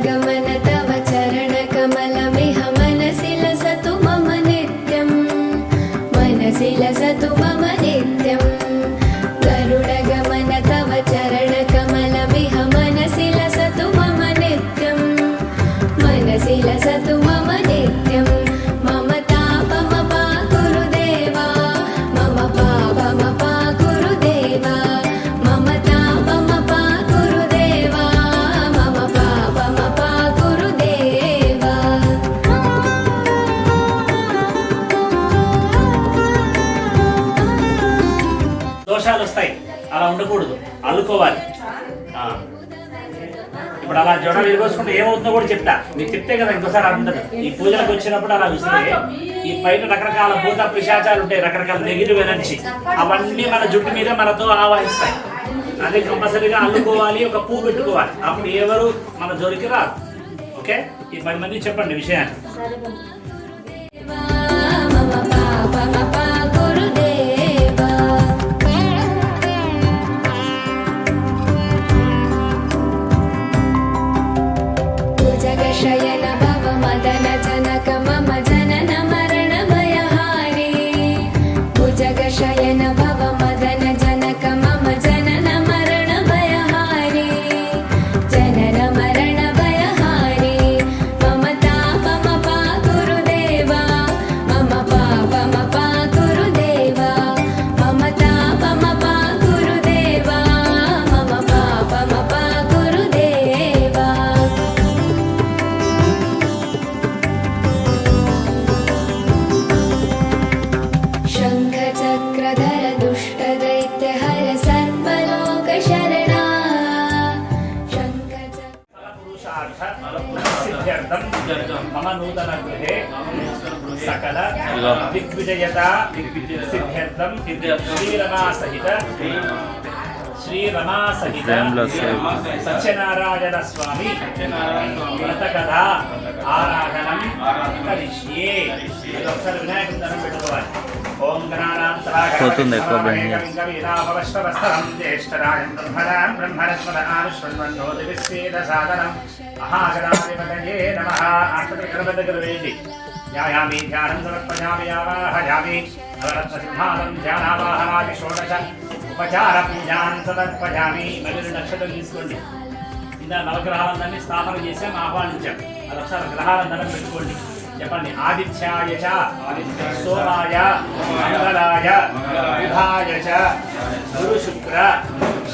गमन तव चरणकमलमिह मनसि लसतु मम नित्यं मनसि लसतु मम नित्यं गरुडगमन तव चरणकमलमिह मनसि लसतु मम नित्यं मनसि लसतु मम नित्यं मम तापमपाकुरु देवा मम पापमपाकुरु देवा मम तापमपाकुरु देवा मम पापमपाकुरु देवा దోషాలు వస్తాయి, అలా ఉండకూడదు, అల్లుకోవాలి. ఇప్పుడు అలా జొడలు విరిగోసుకుంటే ఏమవుతుందో కూడా చెప్తా, మీకు చెప్తే కదా ఇంకోసారి అందరు ఈ పూజలకు వచ్చినప్పుడు అలా విసిరే ఈ పైన రకరకాల భూత పిశాచాలు ఉంటాయి, రకరకాల నెగిటివ్ ఎనర్జీ, అవన్నీ మన జుట్టు మీద మనతో ఆవాహిస్తాయి. అదే కంపల్సరీగా అల్లుకోవాలి, ఒక పువ్వు పెట్టుకోవాలి, అప్పుడు ఎవరు మన జోలికి రాదు. ఓకే, ఈ 10 మంది చెప్పండి విషయాన్ని. मम पापमपाकुरु देवा भुजगशयन भव मदन जनक मम जनन मरण भयहारी भुजगशयन भव मदन जनक मम जनन मरण भयहारी जनन मरण भयहारी मम तापमपाकुरु देवा मम पापमपाकुरु देवा मम तापमपाकुरु देवा मम पापमपाकुरु देवा शङ्खचक्रधर दुष्टदैत्यहर सर्वलोकशरणा మమ నూతన గృహే సకల దిగ్విజయత సిద్ధ్యర్థం శ్రీరమా సహిత సత్యనారాయణ స్వామి వ్రతకథ ఆరాధనం కరిష్యే. ఒకసారి వినాయకుని దండం పెట్టుకోవాలి. ఓం పోతుంది ఎక్కువ బండి. ధ్యాయామి ధ్యానం సమర్పయామి ఆవాహయామి నవరత్న సింహాసం ధ్యానావాహనాది షోడశ ఉపచార పూజాన్ సమర్పయామి. మళ్ళీ నక్షత్రం తీసుకోండి. ఇలా నవగ్రహాలందరినీ స్థాపన చేసాం, ఆహ్వానించాం. అది ఒకసారి గ్రహాలను దండం పెట్టుకోండి. చెప్పండి. ఆదిత్యాయ చ సోమాయ మంగళాయ బుధాయ చ గురు శుక్ర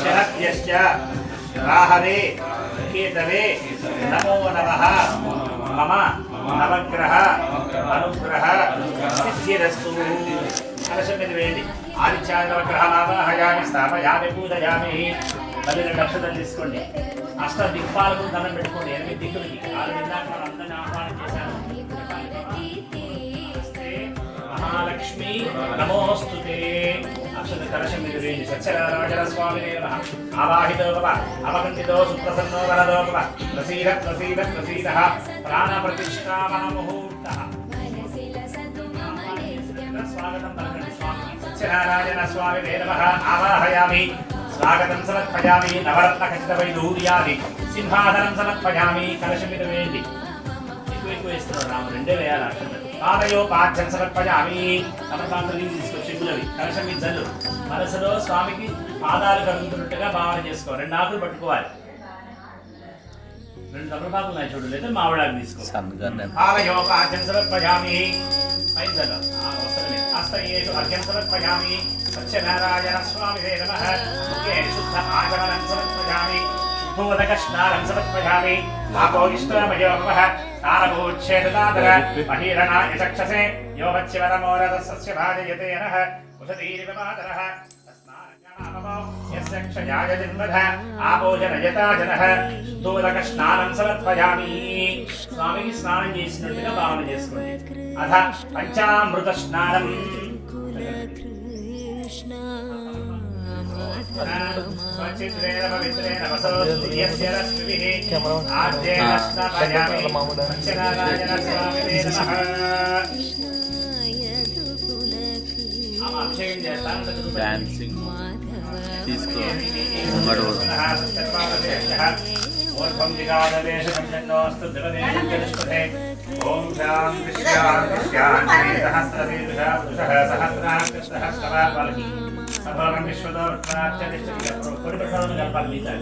శరభ్యశ్చ రాహవే కేతవే నమో నమః. మమ నవగ్రహ అనుగ్రహ సిద్ధిరస్తు. కలశం మీద వేయండి. ఆదిత్యాయ నవగ్రహానావాహయామి స్థాపయామి పూజయామి. మళ్ళీ 2 అక్షతలు తీసుకోండి. అష్ట దిక్పాలకు దండం పెట్టుకోండి. 8 దిక్కులకి. ఆల్రెడీ ఇందాక మనం అందరినీ ఆహ్వానం చేశాను. మహాలక్ష్మి నమోస్తుతే. అక్షత కలశం మీద వేయండి. సత్యనారాయణ స్వామి ఆవాహితో భవ అవకంటితో సుప్రసన్నో వరదో భవ ప్రసీద ప్రసీద ప్రసీదః ప్రాణ ప్రతిష్ఠాపన ముహూర్తః. స్వాగతం పలకండి స్వామి. సత్యనారాయణ స్వామి నమః ఆవాహయామి. స్వాగతం సమర్పయామి. నవరత్న ఖచ్చిత వైఢూర్యాది సింహాసనం సమర్పయామి. కలశం మీద వేయండి. ఎక్కువ వేస్తున్నారు రాము, 2 వేయాలి అక్షతలు. పాదయోపాధ్యం సమర్పయామి. సమర్పాంతరం తీసుకొచ్చి గులవి కలశం మీద జల్లు. మనసులో స్వామికి పాదాలు కలుగుతున్నట్టుగా భావన చేసుకో. 2 ఆకులు పట్టుకోవాలి. 2 తమలపాకులు ఉన్నాయి చూడు, లేదా మామిడాకు తీసుకో. సన్గానే ఆలయోపార్ఘ్యం సమర్పయామి. ఐదల అవసరమే. హస్తయేషు అర్ఘ్యం సమర్పయామి. సత్యనారాయణ స్వామినే నమః. ముఖే శుద్ధ ఆచమనం సమర్పయామి. శుద్ధోదక స్నానం సమర్పయామి. ఆపోయిష్టామయో నమః. తారభూచ్ఛేదనాదర మహీరణాయ చక్షసే యోగచ్చివరమోరదస్య భాజయతే నః. ఉషధీరివ మాతరః యస్య క్షయాయ జన్మధ ఆపోజనయతా జనః. శుద్ధోదక స్నానం సమర్పయామి. స్వామికి స్నానం చేసినట్టుగా భావన చేసుకోండి. అథ పంచామృత స్నానం. స్వచిత్రేణ పవిత్రేణ వసోస్య రశ్మిభిః ఆద్యేన స్నాపయామి. సత్యనారాయణ స్వామినే నమః. అభిషేకం చేస్తాను. డాన్సింగ్ తీసుకో ఓం జిగాదేశోస్తు దివదేశే. ఓం శాంతి శాంతి శాంతి. సహస్రశీర్ష పురుషః సహస్రాక్షసహస్రవాల్కి సభోగం విశ్వదోత్వాచ్యతిష్ఠతి. కొన్ని ప్రసాదాలు కలపాలి మీతో.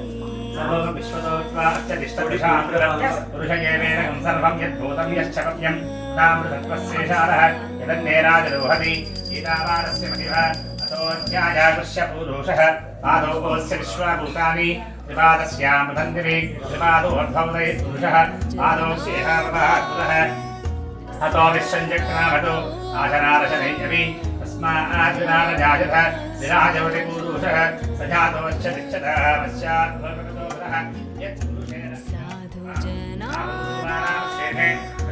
సభోగం విశ్వదోత్వాచ్యతిష్ఠతిషామృతం పురుషయేవేన సర్వం యద్భూతం యశ్చపత్యం తామృతత్వస్యేషారః యదన్నేరాజరోహతి ఈతావానస్య మహిమ అతోధ్యాయాగుష్య పూరుషః పాదోపోస్య విశ్వభూతాని త్రిపాదస్యామృతందివి త్రిపాదోద్భవదై పురుషः పాదోస్యేహావః అతో విశ్వంచక్రామతో ఆచనారశనైజవి తస్మాజ్ఞానజాయత విరాజవతి పూరుషः సజాతోశ్చతిచ్చతः పశ్చాద్భవతోరः యత్పురుషేణ సాధుజనాశేనే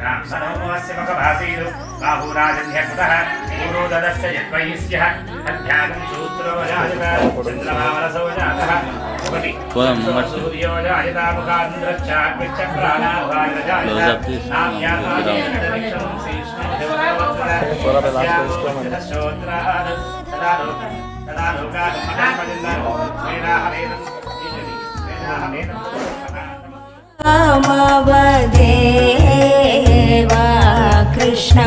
రామసనోమస్య ముఖభాసీరు బాహురాజన్యకృతः పూరోదదశ్చ యద్వైస్యః అధ్యాగం శూద్రో జాయత చంద్రమామరసో జాతः ఒకటి సూర్యో జాయత ముఖాంధ్రశ్చాగ్నిశ్చ ప్రాణాభాయ జాయత నామ్యాత్మాదేవదక్షం శ్రీష్ణోద్రాద్ తదా లోకాగమనపదిందనో వేదాహరేనం వేదాహరేనం మామవదేవా కృష్ణ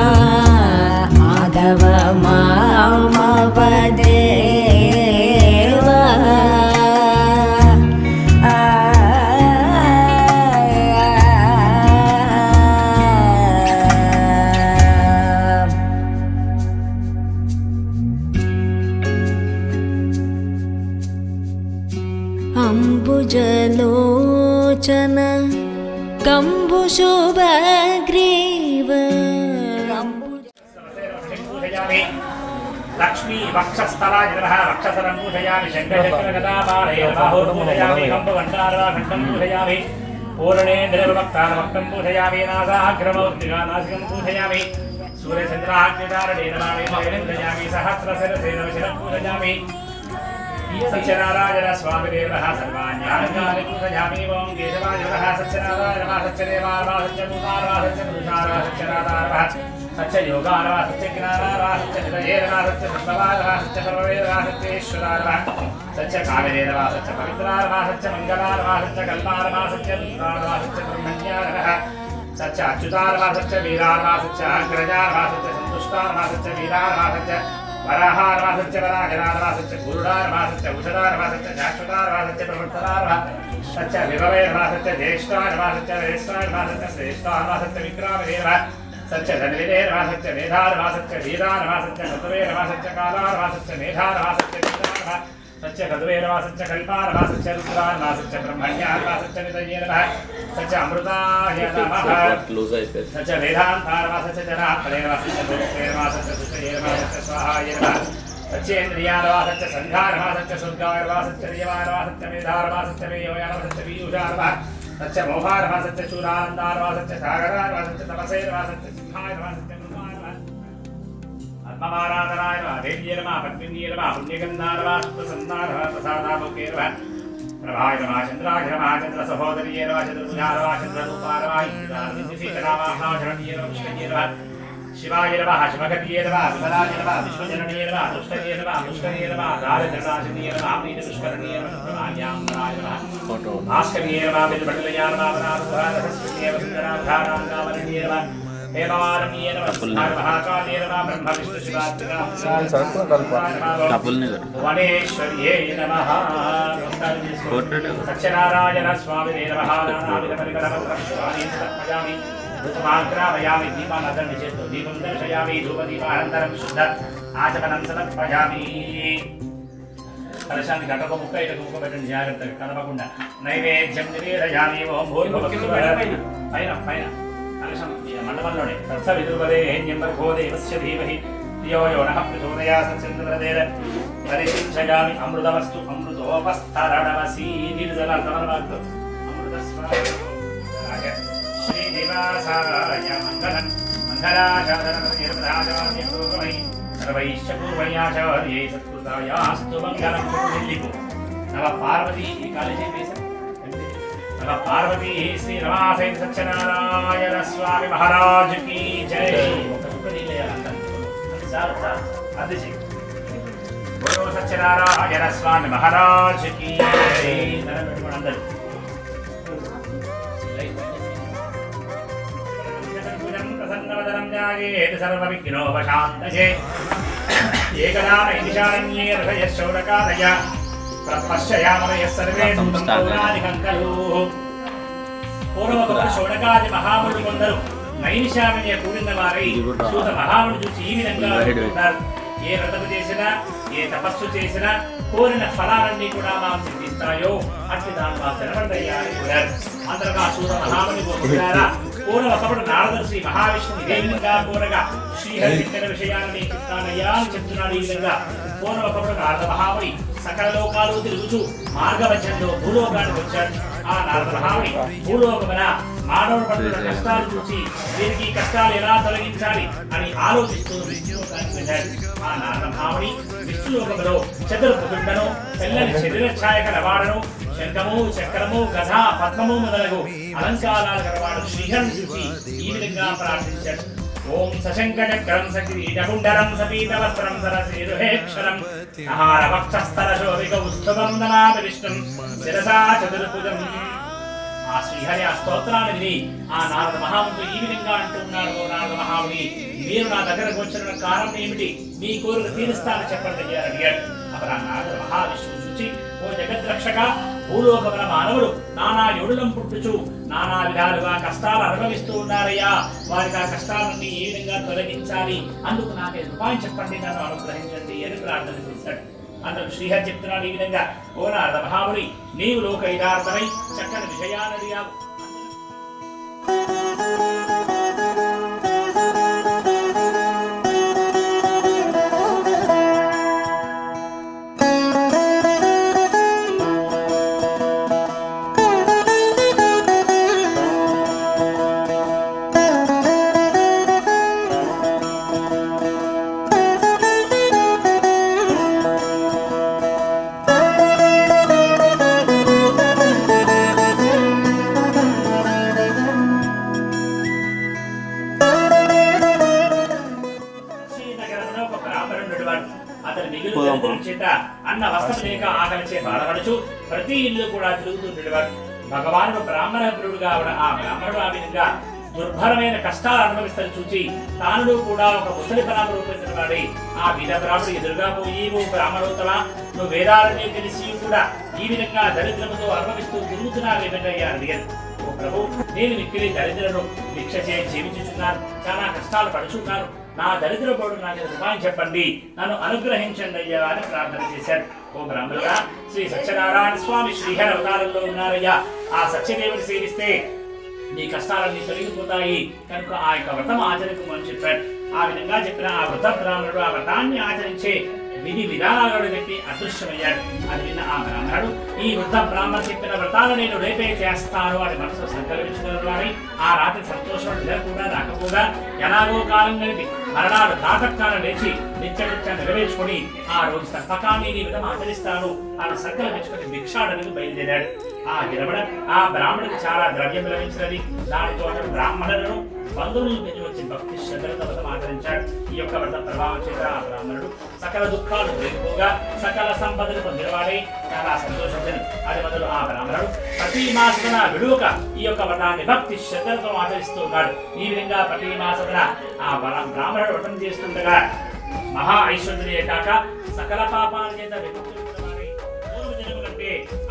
మాధవ మామవదేవా. అంబుజలోచన కంబుశోభగ్రీవ. లక్ష్మీ వక్షస్థలాయ నమః. వక్షసరం పూజయామి. శంఖచక్రగదాపాణయ బాహుర్ పూజయామి. కంబగండారవాఖండం పూజయామి. పూర్ణేంద్రవక్తారవక్తం పూజయామి. నాసాగ్రమౌర్తిగానాసికం పూజయామి. సూర్యచంద్రాగ్నిదారణే నమామి. పూజయామి. సహస్రశిరసేన శిరం పూజయామి. సత్యనారాయణ స్వామినే నమః. సర్వాణ్యాని పూజయామి. ఓం కేశవాయ నమః. సత్యనారాయణ నమః. సత్యదేవాయ నమః. సత్యభూతాయ నమః. సత్యపురుషాయ నమః. సత్యనారాయణ నమః. సత్యయోగాయ నమః. సత్యజ్ఞానాయ నమః. సత్యహృదయే నమః. సత్యసత్వవాయ నమః. సత్యపరమే నమః. సత్యేశ్వరాయ నమః. సత్యకామినే నమః. సత్యపవిత్రాయ నమః. సత్యమంగళాయ నమః. సత్యకల్పాయ నమః. సత్యరుద్రాయ నమః. సత్యబ్రహ్మణ్యాయ నమః. సత్య అచ్యుతాయ నమః. సత్యవీరాయ నమః. సత్యాగ్రజాయ నమః. సత్యసంతుష్టాయ నమః. సత్యవీరాయ నమః. సత్య వరాహాయ నమః. సత్యవరాజనాయ నమః. సత్యగురుడాయ నమః. సత్యఉషదాయ నమః. సత్యశాశ్వతాయ నమః. సత్యప్రవర్తనాయ నమః. సత్యవిభవే నమః. సత్యజ్యేష్ఠాయ నమః. సత్యవేష్టాయ నమః. సత్యశ్రేష్ఠాయ నమః. సత్యవిక్రమే నమః. సత్యధన్విదే నమః. సత్యమేధాయ నమః. సత్యవీరాయ నమః. సత్యకృతవే నమః. సత్యకాలాయ నమః. సత్యమేధాయ నమః. సత్యవీరాయ నమః. సత్యకృతవే నమః. సత్యకల్పాయ నమః. సత్యరుద్రాయ నమః. సత్యబ్రహ్మణ్యాయ నమః. సత్యనిధయే నమః. సత్యఅమృతాయ నమః. సత్యవేదాంతాయ నమః. సత్యజనాత్మనే నమః. సత్యభూతే నమః. సత్యసుషయే నమః. సత్యస్వాహాయ నమః. సత్యేంద్రియాయ నమః. సత్యసంధ్యాయ నమః. సత్యశుద్ధాయ నమః. సత్యదేవాయ నమః. సత్యమేధాయ నమః. సత్యమేయోయ నమః. సత్యపీయూషాయ నమః. సత్యమోహాయ నమః. సత్యశూరానందాయ నమః. సత్యసాగరాయ నమః. సత్యతపసే నమః. సత్యసింహాయ నమః. సత్యమృగాయ నమః. ఆత్మమారాధనాయ నమః. దేవ్యే నమః. పద్మిన్యే నమః. పుణ్యగంధాయ నమః. సుప్రసన్నాయ నమః. ప్రసాదాముఖే నమః. ప్రభాయ నమః. చంద్రాయ నమః. చంద్రసహోదర్యే నమః. చంద్రభుజాయ నమః. చంద్రరూపాయ నమః. ఇంద్రాణీశీతనామాహ్నాశరణీయే నమః. పుష్కర్యే నమః. శివాయ నమః. శివగర్యే నమః. విమలాయ నమః. విశ్వజననీయ నమః. దుష్టయే నమః. పుష్కర్యే నమః. దారిద్ర్యనాశినీయ నమః. ప్రీతిపుష్కరణీయ నమః. ప్రమాణ్యాంబరాయ నమః. భాస్కర్యే నమః. బిల్వడలయే నమః. వనాధురాధస్కృత్యే వసుందరాధారాంగావరణీయ నమః. हेमवारण्येन महाकालेन ब्रह्म विष्णु शिवात्मना भुवनेश्वर्ये नमः सत्यनारायण स्वामिने नमः नानाविधपरिकरमन्त्रश्वानि समर्पयामि ऋतुमाग्रापयामि दीपानन्दं विचेतो दीपं दर्शयामि धूपदीपानन्तरं शुद्ध आचमनं समर्पयामि कलशाన్ని గంటకు ముక్క ఇటకు ముక్క పెట్టండి జాగ్రత్తగా కదపకుండా నైవేద్యం నివేదయామి ఓం పైన పైన కలశం మండపంలోనే తత్సవిదుర్వరేణ్యం భర్గో దేవస్య ధీమహి ధియో యో నః ప్రచోదయాత్ చంద్రదేవ పరిశించయామి అమృతమస్తు అమృతోపస్తరణమసి నిర్జలాల్ సమర్పయామి అమృతస్వాయ శ్రీనివాసాయ మంగళం మంగళాశాసనమర్యాదాచార్య భోగమై सर्वैश्च पूर्वयाचार्यै सत्कृतायास्तु मङ्गलं लिपु नव पार्वती कालेजे नव पार्वती श्री रमासहित सत्यनारायण स्वामी महाराज की जय बोलो सत्यनारायण स्वामी महाराज की जय प्रसन्नवदनं न्यायेत सर्वविघ्नोपशान्तये एकदा नैमिषारण्ये रथयशौरकादय प्रपश्ययामरयः सर्वे दूतमौनादिकं खलु పూర్వకప్పుడు శౌనకాది మహాములు కొందరు నైమిషారణ్య కూడిన వారై సూత మహాములు చూసి ఈ విధంగా అనుకుంటారు ఏ వ్రతము చేసినా ఏ తపస్సు చేసినా కోరిన ఫలాలన్నీ కూడా మాకు సిద్ధిస్తాయో అట్టి దాని మా తెరపడయ్యా అని కోరారు అందరూ సూత మహాముని కోరారా పూర్వకప్పుడు నారద శ్రీ మహావిష్ణువు ఇదే విధంగా కోరగా శ్రీహరి చెప్పిన విషయాన్ని చెప్తానయ్యా అని చెప్తున్నాడు ఈ విధంగా పూర్వకప్పుడు నారద మహాముని సకల లోకాలు తిరుగుచూ మార్గమధ్యంలో భూలోకానికి వచ్చాడు ఆ నారద మహాముని భూలోకమున మానవుడు పడుతున్న కష్టాలు చూసి వీరికి కష్టాలు ఎలా తొలగించాలి అని ఆలోచిస్తూ విష్ణులోకానికి వెళ్ళాడు ఆ నారద మహాముని విష్ణులోకములో చతుర్భుజుండను తెల్లని శరీర ఛాయ కలవాడను శంఖము చక్రము గధ పద్మము మొదలగు అలంకారాలు కలవాడు శ్రీహరిని చూసి ఈ విధంగా ప్రార్థించాడు ఓం సశంఖచక్రం సకిరీటకుండలం సపీతవస్త్రం సరసిరుహేక్షరం ఆహారవక్షస్థలశోభికౌస్తుభం నమామి విష్ణుం శిరసా చతుర్భుజం ఆ శ్రీహరి ఆ స్తోత్రాన్ని విని ఆ నారద మహాముని ఈ విధంగా అంటున్నాడు ఓ నారద మహాముని మీరు నా దగ్గరకు వచ్చిన కారణం ఏమిటి మీ కోరిక తీరుస్తానని చెప్పండి అని అడిగాడు అప్పుడు ఆ నారద మహావిష్ణువు చూసి ఓ జగద్రక్షక భూలోకమున మానవుడు నానా యోడులం పుట్టుచు నానా విధాలుగా కష్టాలు అనుభవిస్తూ ఉన్నారయ్యా వారికి ఆ కష్టాలన్నీ ఏ విధంగా తొలగించాలి అందుకు నాకు ఉపాయం చెప్పండి నన్ను అనుగ్రహించండి అని ప్రార్థన చేశాడు అందుకు శ్రీహరి చెప్తున్నాడు ఈ విధంగా ఓ నారద మహాముని నీవు లోక యథార్థమై చక్కని విషయాన్ని అడిగావు అన్న వస్త్రం లేక ఆకలిచే బాధపడుచు ప్రతి ఇల్లు కూడా తిరుగుతూ నిలబడు భగవానుడు బ్రాహ్మణ ప్రియుడుగా ఆ బ్రాహ్మణుడు ఆ విధంగా దుర్భరమైన కష్టాలు అనుభవిస్తాను చూచి తానుడు కూడా ఒక ముసలి పనామ రూపొందిన వాడి ఆ బీద బ్రాహ్మణుడు ఎదురుగా పోయి ఓ బ్రాహ్మణోత్తమ నువ్వు వేదాలని తెలిసి కూడా ఈ విధంగా దరిద్రముతో అనుభవిస్తూ తిరుగుతున్నావేమయ్యా అడిగారు ఓ ప్రభు నేను మిక్కిలి దరిద్రను భిక్ష చేసి జీవించుచున్నాను చాలా కష్టాలు పడుచున్నాను నా దరిద్రపోడు నాకు ఉపాయం చెప్పండి నన్ను అనుగ్రహించండి అయ్యా అని ప్రార్థన చేశాడు ఓ బ్రాహ్మణుడా శ్రీ సత్యనారాయణ స్వామి శ్రీహరి అవతారంలో ఉన్నారయ్యా ఆ సత్యదేవుని సేవిస్తే నీ కష్టాలన్నీ తొలగిపోతాయి కనుక ఆ యొక్క వ్రతం ఆచరించమని చెప్పాడు ఆ విధంగా చెప్పిన ఆ వృద్ధ బ్రాహ్మణుడు ఆ వ్రతాన్ని ఆచరించే విధి విధానాలను చెప్పి అదృశ్యమయ్యాడు అది విన్న ఆ బ్రాహ్మణుడు ఈ వృద్ధ బ్రాహ్మణుడు చెప్పిన వ్రతాలు నేను రేపే చేస్తాను అని మనసు సంకల్పించుకున్నాడు ఆ రాత్రి సంతోషం కూడా రాకపోగా ఎలాగో కాలం గడిపి మరణాలు ప్రాతకాలం లేచి నిత్య నెరవేర్చుకొని ఆ రోజు తప్పకాన్ని నీ విధం ఆచరిస్తాను అని సంకల్పించుకుని భిక్షాటనకు బయలుదేరాడు ఆ గిరబడ ఆ బ్రాహ్మణుడికి చాలా ద్రవ్యం లభించినది. దానితో అతడు బ్రాహ్మణులను బంధువులను పెంచి వచ్చి భక్తి శ్రద్ధలతో వ్రతం ఆచరించాడు. ఈ యొక్క వ్రత ప్రభావం చేత ఆ బ్రాహ్మణుడు సకల దుఃఖాలు లేకపోగా సకల సంపదలు పొందినవాడై చాలా సంతోషించను. అది మొదలు ఆ బ్రాహ్మణుడు ప్రతి మాసమున విడువక ఈ యొక్క వ్రతాన్ని భక్తి శ్రద్ధలతో ఆచరిస్తూ ఉన్నాడు. ఈ విధంగా ప్రతి మాసమున ఆ బ్రాహ్మణుడు వ్రతం చేస్తుండగా మహా ఐశ్వర్యే కాక సకల పాపాల చేత విముక్తి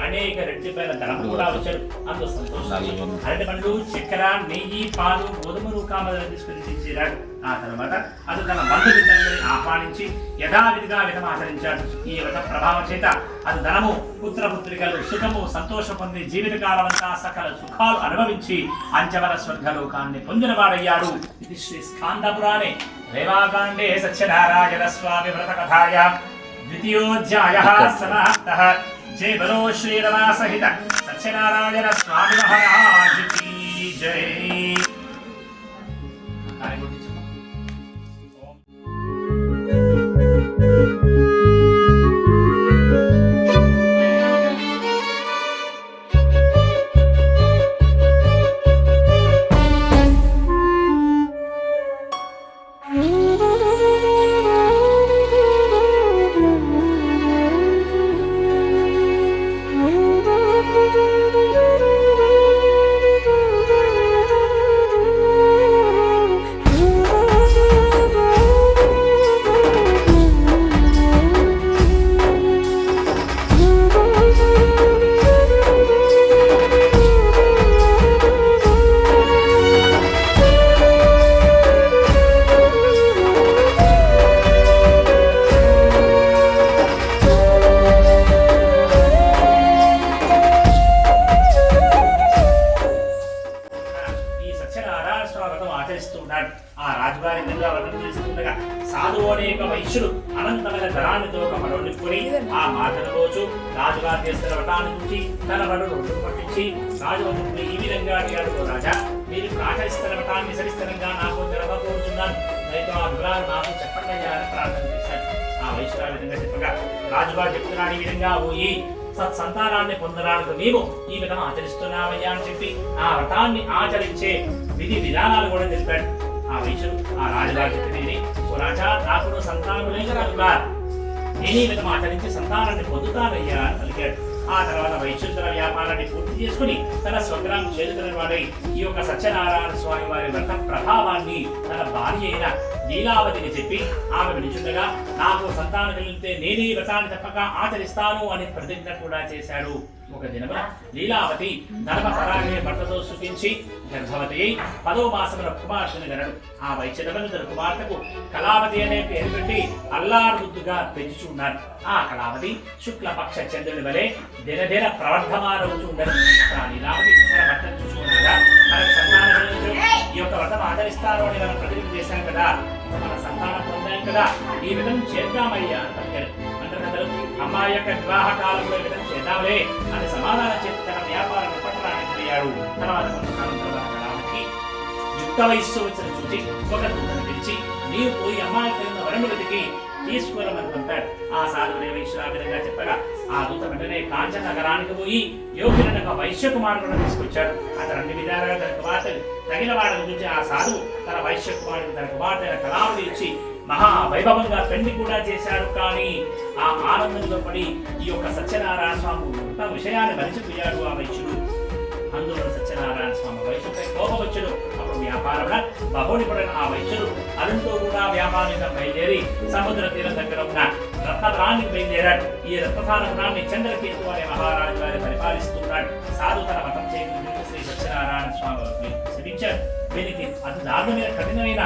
అనేక రెట్టిపైన ధనం కూడా వచ్చారు. అందులో సంతోషం అరటి పండ్లు, చక్కెర, నెయ్యి, పాలు, గోధుమలు కామదలు తీసుకుని తెచ్చాడు. ఆ తర్వాత అతను తన బంధుమిత్రులందరినీ ఆహ్వానించి యథావిధిగా వ్రతం ఆచరించాడు. ఈ వ్రత ప్రభావం చేత అది ధనము, పుత్రపుత్రికలు, సుఖము, సంతోషం పొంది జీవితకాలమంతా సకల సుఖాలు అనుభవించి అంచవర స్వర్గలోకాన్ని పొందినవాడయ్యాడు. ఇది శ్రీ స్కాందపురాణే రేవాకాండే సత్యనారాయణ స్వామి వ్రత కథాయ ద్వితీయోధ్యాయః సమాప్తః. जय बोलो श्री रमा सहित सत्यनारायण स्वामी महाराज की जय। ఆ రాజుగారి వ్రతం చేస్తుండగా సాధువు అనేక వైశ్యుడు అనంతమైన ధనాన్నితో ఒక మడవని కొని ఆ మాటను రోజు రాజుగారు చేస్తున్న వ్రతాన్ని చూసి తన మడవను ఒడ్డుకు పట్టించి రాజువంతుడిని ఈ విధంగా అడిగాడు, రాజా మీరు ఆచరిస్తున్న వ్రతాన్ని సరిస్తరంగా నాకు జరగబోతున్నాను, అయితే ఆ వివరాలు నాకు చెప్పండి అని ప్రార్థన చేశాడు. ఆ వైశ్యుడు ఆ విధంగా చెప్పగా రాజుగారు చెప్తున్నాడు, ఈ విధంగా పోయి సత్సంతానాన్ని పొందడానికి నీవు ఈ విధంగా ఆచరిస్తున్నావయ్యా అని చెప్పి ఆ వ్రతాన్ని ఆచరించే విధి విధానాలు కూడా తెలిపాడు. ఆ వైశ్యుడు ఆ రాజుగారు చెప్పినది, ఓ రాజా నాకు సంతానం లేదు కనుక నేను ఈ విధంగా ఆచరించి సంతానాన్ని పొందుతానయ్యా అని పలికాడు. ఆ తర్వాత వైశ్యుడు తన వ్యాపారాన్ని పూర్తి చేసుకుని తన స్వగ్రామం చేరుకున్న వాడై ఈ యొక్క సత్యనారాయణ స్వామి వారి వ్రత ప్రభావాన్ని తన భార్య అయిన లీలావతిని చెప్పి ఆమె వినిచుండగా నాకు సంతానం కలిగితే నేనే వ్రతాన్ని తప్పక ఆచరిస్తాను అని ప్రతిజ్ఞ కూడా చేశాడు. ఒక దినమున లీలావతి ధర్మపరాగే భర్తతో సుఖించి గర్భవతి అయి 10వ మాసమున కుమార్తెను గనడు. ఆ వైశ్యదమును తన కుమార్తెకు కళావతి అనే పేరు పెట్టి అల్లారుద్దుగా పెంచుచున్నారు. ఆ కళావతి శుక్లపక్ష చంద్రుని వలె దినదిన ప్రవర్ధమానవుతుండరు. లీలావతి తన భర్తను చూసుకున్నాగా మనకు సంతానం కలిగించు, ఈ యొక్క వ్రతం ఆచరిస్తాను అని మనం ప్రతిజ్ఞ చేశాం కదా, మన సంతానం పొందాం కదా, ఈ విధం చేద్దామయ్యా అని పలికారు. అందరూ అమ్మాయి యొక్క వివాహ కాలంలో ఈ విధం చేద్దాంలే అని సమాధానం చెప్పి తన వ్యాపారాన్ని పట్టడానికి పోయాడు. తర్వాత కొంతకాలం తర్వాత కళావతికి యుక్త వయస్సు వచ్చిన చూసి ఒక దూతను పిలిచి నీవు పోయి అమ్మాయి కలిగిన వరణి వెతికి తీసుకురమని పంపాడు. ఆ సాధువుని వైశ్యుడు ఆ విధంగా చెప్పగా ఆ దూత వెంటనే కాంచన నగరానికి పోయి యోగ్యులను ఒక వైశ్య కుమారుడు తీసుకొచ్చాడు. అతను అన్ని విధాలుగా తన కుమార్తె తగిన వాడిని గురించి ఆ సాధువు తన వైశ్య కుమారుడికి తన కుమార్తె కళావతి ఇచ్చి మహా వైభవంగా పెళ్లి కూడా చేశాడు. కానీ ఆ ఆనందంలో పడి ఈ యొక్క సత్యనారాయణ స్వామి విషయాన్ని మరిచిపోయాడు ఆ వైశ్యుడు. అందులో సత్యనారాయణ స్వామి వైశ్యుపై కోపవచ్చుడు. అప్పుడు వ్యాపారమున బహునిపుడైన ఆ వైశ్యుడు అరుణ్తో కూడా వ్యాపారంగా బయలుదేరి సముద్ర తీరం దగ్గర ఉన్న రత్నపురానికి బయలుదేరాడు. ఈ రత్నపురాన్ని చంద్రకేతు అనే మహారాజు గారి పరిపాలిస్తున్నాడు. సాధు తన మతం చేయకుండా శ్రీ సత్యనారాయణ స్వామి శపించారు. వీరికి అతి దారుణమైన కఠినమైన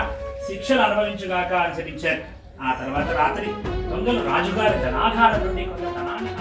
శిక్షలు అనుభవించుగాక అని చెప్పించారు. ఆ తర్వాత రాత్రి దొంగలు రాజుగారి ధనాధారం నుండి కొంత ధనాన్ని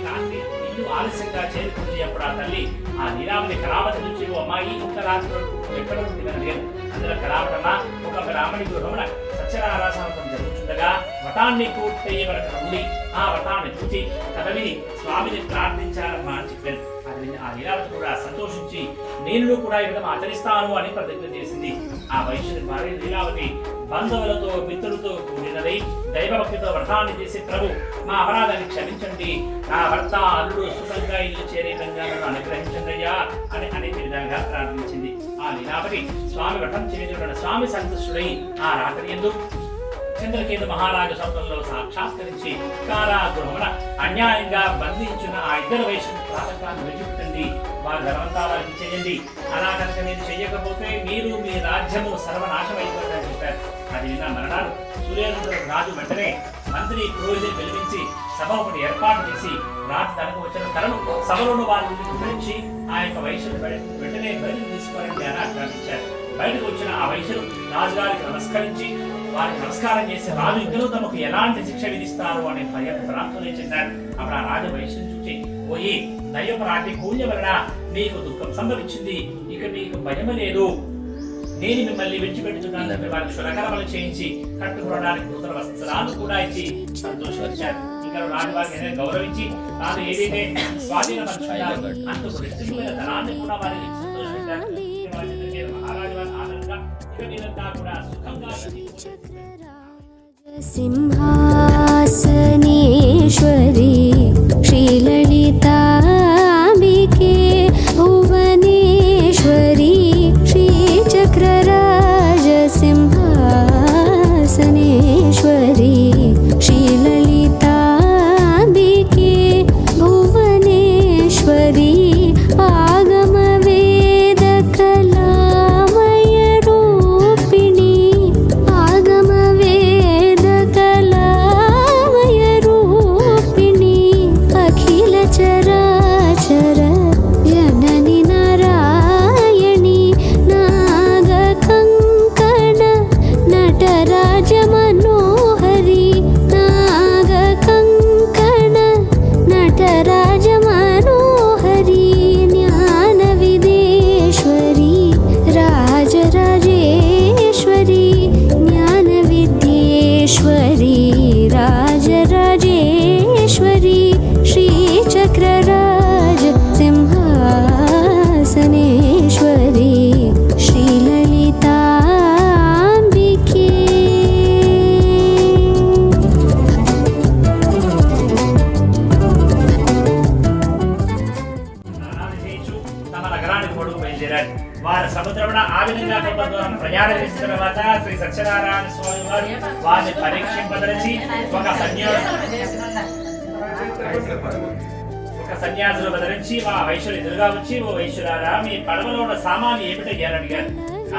రాత్రి ఇల్లు ఆలస్యంగా చేరుకుంది. అప్పుడు ఆ తల్లి ఆ లీలావతి కళావతి నుంచి ఓ అమ్మాయి ఇంత రాత్రి ఎక్కడ ఉంది అడిగారు. అందులో కళావతమ్మ ఒక బ్రాహ్మణి గృహమున సత్యనారాయణ స్వామి జరుగుతుండగా వ్రతాన్ని పూర్తయ్యే వరకు ఉండి ఆ వ్రతాన్ని చూసి కథ విని స్వామిని ప్రార్థించారమ్మా అని చెప్పారు. విని ఆ లీలావతి కూడా సంతోషించి నేను కూడా ఈ విధంగా ఆచరిస్తాను అని ప్రతిజ్ఞ చేసింది. ఆ వైశ్యుని భార్య లీలావతి బంధువులతో మిత్రులతో కూడినదై దైవభక్తితో వ్రతాన్ని చేసి ప్రభు మా అపరాధాన్ని క్షమించండి, నా భర్త అల్లుడు సుఖంగా ఇల్లు చేరే విధంగా నన్ను అనుగ్రహించండి అయ్యా అని అనేక విధంగా ప్రార్థించింది. ఆ లీలావతి స్వామి వ్రతం చేయడం స్వామి సంతుష్టుడై ఆ రాత్రి యందు చంద్రకేతు మహారాజు సౌతంలో సాక్షాత్కరించి కారాగృహమున అన్యాయంగా బంధించిన ఆ ఇద్దరు వైశ్యుని ప్రాతకాన్ని విడిచిపెట్టండి, వారి ధనవంతా వారికి చేయండి, అలా కనుక నేను చెయ్యకపోతే మీరు మీ రాజ్యము సర్వనాశమైపోతుందని చెప్పారు. అది విన్న మరణాలు సూర్యోదయ రాజు వెంటనే మంత్రి పురోహితుని పిలిపించి సభ ఒకటి ఏర్పాటు చేసి రాజు తనకు వచ్చిన కలను సభలోని వారిని గురించి ఆ యొక్క వైశ్యుని వెంటనే బయటకు తీసుకోవాలని అని ఆజ్ఞాపించారు. బయటకు వచ్చిన ఆ వైశ్యులు రాజుగారికి నమస్కరించి వారికి నమస్కారం చేసి రాజు ఇద్దరు తమకు ఎలాంటి శిక్ష విధిస్తారు అనే భ్రాంతులే చెందారు. అప్పుడు ఆ రాజు వైశ్యుని చూసి, పోయి దైవపరాటి కూల్య వలన మీకు దుఃఖం సంభవించింది, ఇక మీకు భయం లేదు, నేను మిమ్మల్ని విడిచిపెట్టుతున్నాను చెప్పి వారికి శునకరమలు చేయించి కట్టుకోవడానికి నూతన వస్త్రాలు కూడా ఇచ్చి సంతోషించారు. ఇంకా రాజు వారిని గౌరవించి తాను ఏదైతే స్వాధీనపరుచుకున్నారో అందుకు రెట్టింపులైన ధనాన్ని కూడా వారికి సంతోషించారు. మహారాజు వారి ఆనందంగా ఇక మీరంతా కూడా సుఖంగా సింహాసనేశ్వరి శ్రీలలితాంబికే భువనేశ్వరి శ్రీచక్రరాజ సింహాసనేశ్వరి శ్రీలలితాంబికే భువనేశ్వరి ఆగమ వేద కళామయ రూపిణి ఆగమ వేద కళామయ రూపిణి అఖిల చరాచర జనని నారాయణి నాగ కంకణ నటరాజ మనోహరి నాగ కంకణ నటరాజ మనోహరి జ్ఞాన విదేశ్వరి రాజరాజేశ్వరి జ్ఞాన విద్యేశ్వరి రాజరాజేశ్వరి శ్రీచక్రరాజ సింహాసనేశ్వరి శ్రీలలితాంబికే. స్నానాలు చేయించు తమ నగరానికి పొడుగు బయలుదేరారు. వారి సముద్రమున ఆ విధంగా కొంత దూరం ప్రయాణం చేసిన తర్వాత శ్రీ సత్యనారాయణ స్వామి వారు వారిని పరీక్షింపదలిచి ఒక సన్యాసులు బదిలించి మా వైశ్యులు ఎదురుగా వచ్చి, ఓ వైశ్యులారా, మీ పడవలో ఉన్న సామాన్లు ఏమిటయ్యారు అడిగారు.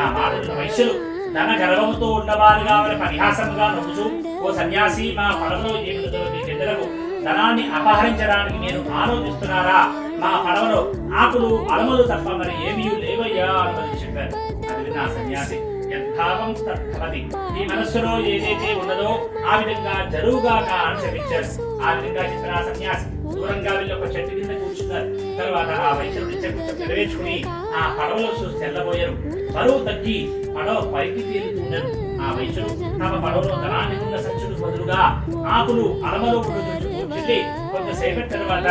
ఆ మాటలు వైశ్యులు ధన గర్వముతో ఉన్నవారుగా వారి పరిహాసముగా నవ్వుచూ, ఓ సన్యాసి, మా పడవలో ఏమిటో మీకిద్దరకు ధనాన్ని అపహరించడానికి మీరు ఆలోచిస్తున్నారా? మా పడవలో ఆకులు అలములు తప్ప మరి ఏమీ లేవయ్యా అని చెప్పారు. అది విన్న సన్యాసి, యద్భావం తద్భవతి, మీ మనస్సులో ఏదైతే ఉన్నదో ఆ విధంగా జరువుగాక అని చెప్పించారు. ఆ విధంగా చెప్పిన ఆ సన్యాసి దూరంగా వెళ్ళి ఒక చెట్టు కింద కూర్చున్నారు. తర్వాత ఆ వైశ్యుడు కొంచెం నెరవేర్చుకుని ఆ పడవలో చూసి తెల్లబోయారు. బరువు తగ్గి పడవ పైకి తేలుతున్నారు. ఆ వైశ్యుడు తమ పడవలో ధనాన్ని ఉన్న సంచులు బదులుగా ఆకులు అలమలో కూర్చుండి కొంతసేపటి తర్వాత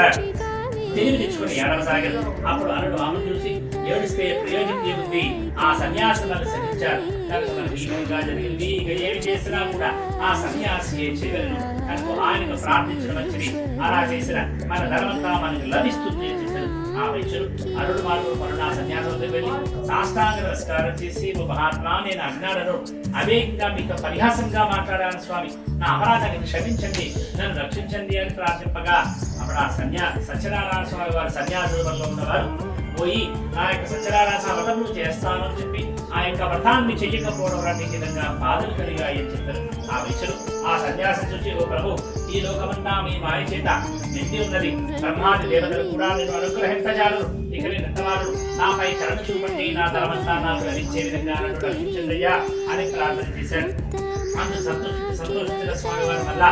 తెలివి తెచ్చుకుని ఏడవసాగారు. అప్పుడు అల్లుడు ఆమెను చూసి, ఏడిస్తే ప్రయోజనం ఏముంది, ఆ సన్యాసి నన్ను సహించారు కనుక మనకి ఈ విధంగా జరిగింది, ఇక ఏమి చేసినా కూడా ఆ సన్యాసి చేయగలను కనుక ఆయనకు ప్రార్థించడం మంచిది, అలా చేసిన మన ధర్మంతా మనకు లభిస్తుంది అని చెప్పారు. ఆ వైశ్యుడు అల్లుడు మార్గం పనులు ఆ సన్యాసం వెళ్ళి సాష్టాంగ నమస్కారం చేసి, ఓ మహాత్మా, నేను అజ్ఞానను అవేకంగా మీకు పరిహాసంగా మాట్లాడాను స్వామి, నా అపరాధాన్ని క్షమించండి, నన్ను రక్షించండి అని ప్రార్థింపగా అప్పుడు ఆ సత్యనారాయణ స్వామి వారి సన్యాసుల వల్ల ఉన్నవారు పోయి ఆ యొక్క సత్యనారాయణ వ్రతము చేస్తాను అని చెప్పి ఆ యొక్క వ్రతాన్ని చెయ్యకపోవడం వల్ల ఈ విధంగా బాధలు కలిగాయి అని చెప్పారు. ఆ వైశ్యుడు ఆ సన్యాసం చూసి, ఓ ప్రభు, ఈ లోకమంతా మీ మాయ చేత నిండి ఉన్నది, బ్రహ్మాది దేవతలు కూడా నేను అనుగ్రహించజాలరు, ఇక నిన్నవారు నాపై కరుణ చూపండి, నా ధనమంతా నాకు లభించే విధంగా నన్ను రక్షించండియ్యా అని ప్రార్థన చేశాడు. అందుకు సంతోషించిన స్వామి వారి వల్ల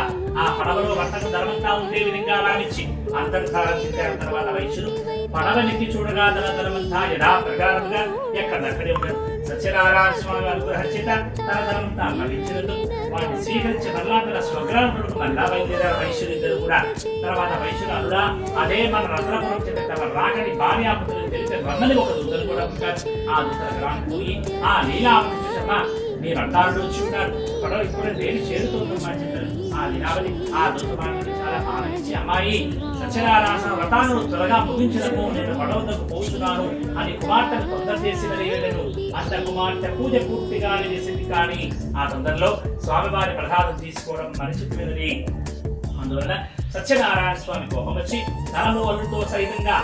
ఆ పడవలో వర్తకు ధనమంతా ఉండే విధంగా భావించి అంతర్ధారం చెందిన తర్వాత వైశ్యులు పడవనికి చూడగా ధనమంతా యథా ప్రకారముగా ఎక్కడక్కడే ఉంటారు. సత్యనారాయణ స్వామి వారి అనుగ్రహం చేత తన ధనమంతా లభించినట్టు వాటిని స్వీకరించి మళ్ళా తన స్వగ్రాములకు మళ్ళా బయలుదేరారు వైశ్యులు ఇద్దరు కూడా. తర్వాత వైశ్యులు అనుడా అదే మన రత్నపురం చేత తమ రాకని భార్యాపుత్రులు తెలిపే రమ్మని ఒక దూతలు కూడా ఉంటారు. ఆ దూతల గ్రామం పోయి ఆ లీలామృతమ్మ మీరు అడ్డాలు వచ్చి ఉన్నారు, పడవ ఇప్పుడే దేని చేరుతుందమ్మా చెప్పారు. ఆ లీలావతి ఆ దూతమానికి చాలా ఆనందించి అమ్మాయి సత్యనారాయణ వ్రతాలను త్వరగా ముగించడము నేను పడవకు పోతున్నాను అని కుమార్తెను తొందర చేసి వెళ్ళను. అంత కుమార్తె పూజ పూర్తిగా చేసింది కానీ ఆ తొందరలో స్వామివారి ప్రసాదం తీసుకోవడం మరిచిపోయినది. అందువల్ల సత్యనారాయణ స్వామి కోపం వచ్చి ధనము వల్లుతో సైతంగా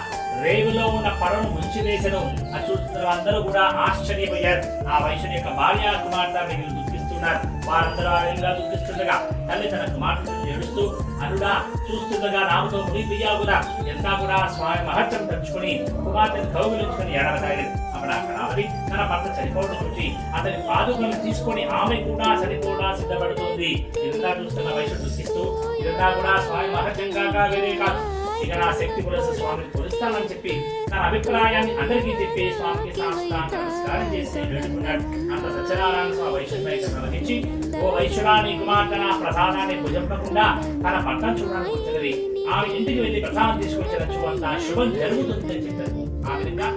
రేవులో ఉన్న పడవను ముంచివేసను. అది చూస్తున్న అందరూ కూడా ఆశ్చర్యపోయారు. ఆ వైశ్యుని యొక్క భార్య కుమార్తె మిగిలి దుఃఖిస్తున్నారు. వారందరూ ఆ విధంగా దుఃఖిస్తుండగా తల్లి తన కుమార్తెను ఏడుస్తూ అనుడా చూస్తుండగా నామతో మునిపియ్యావుగా ఎంత కూడా స్వామి మహత్యం తలుచుకుని కుమార్తెను కౌగిలించుకుని ఏడవసాగారు. అప్పుడు అక్కడ ఆవిడి తన భర్త చనిపోవడం చూసి అతని పాదుకలను తీసుకొని ఆమె కూడా చనిపోవడా సిద్ధపడుతుంది. ఇదంతా చూస్తున్న వైశ్యుడు దుఃఖిస్తూ ఇదంతా కూడా స్వామి మహత్యంగా వేరే కాదు, ఇక నా శక్తి పులస స్వామిని కొలుస్తానని చెప్పి తన అభిప్రాయాన్ని అందరికీ చెప్పి స్వామికి సాష్టాంగ నమస్కారం చేసి వేడుకున్నాడు. అంత సత్యనారాయణ స్వామి వైశ్యుడిపై వహించి ఓ వైశ్యుడా నీ కుమార్తె నా ప్రసాదాన్ని భుజంపకుండా తన భర్తను చూడడానికి వచ్చినది. ఆమె ఇంటికి వెళ్లి ప్రసాదం తీసుకొచ్చినచ్చు అంత శుభం జరుగుతుందని చెప్పారు. ఆ విధంగా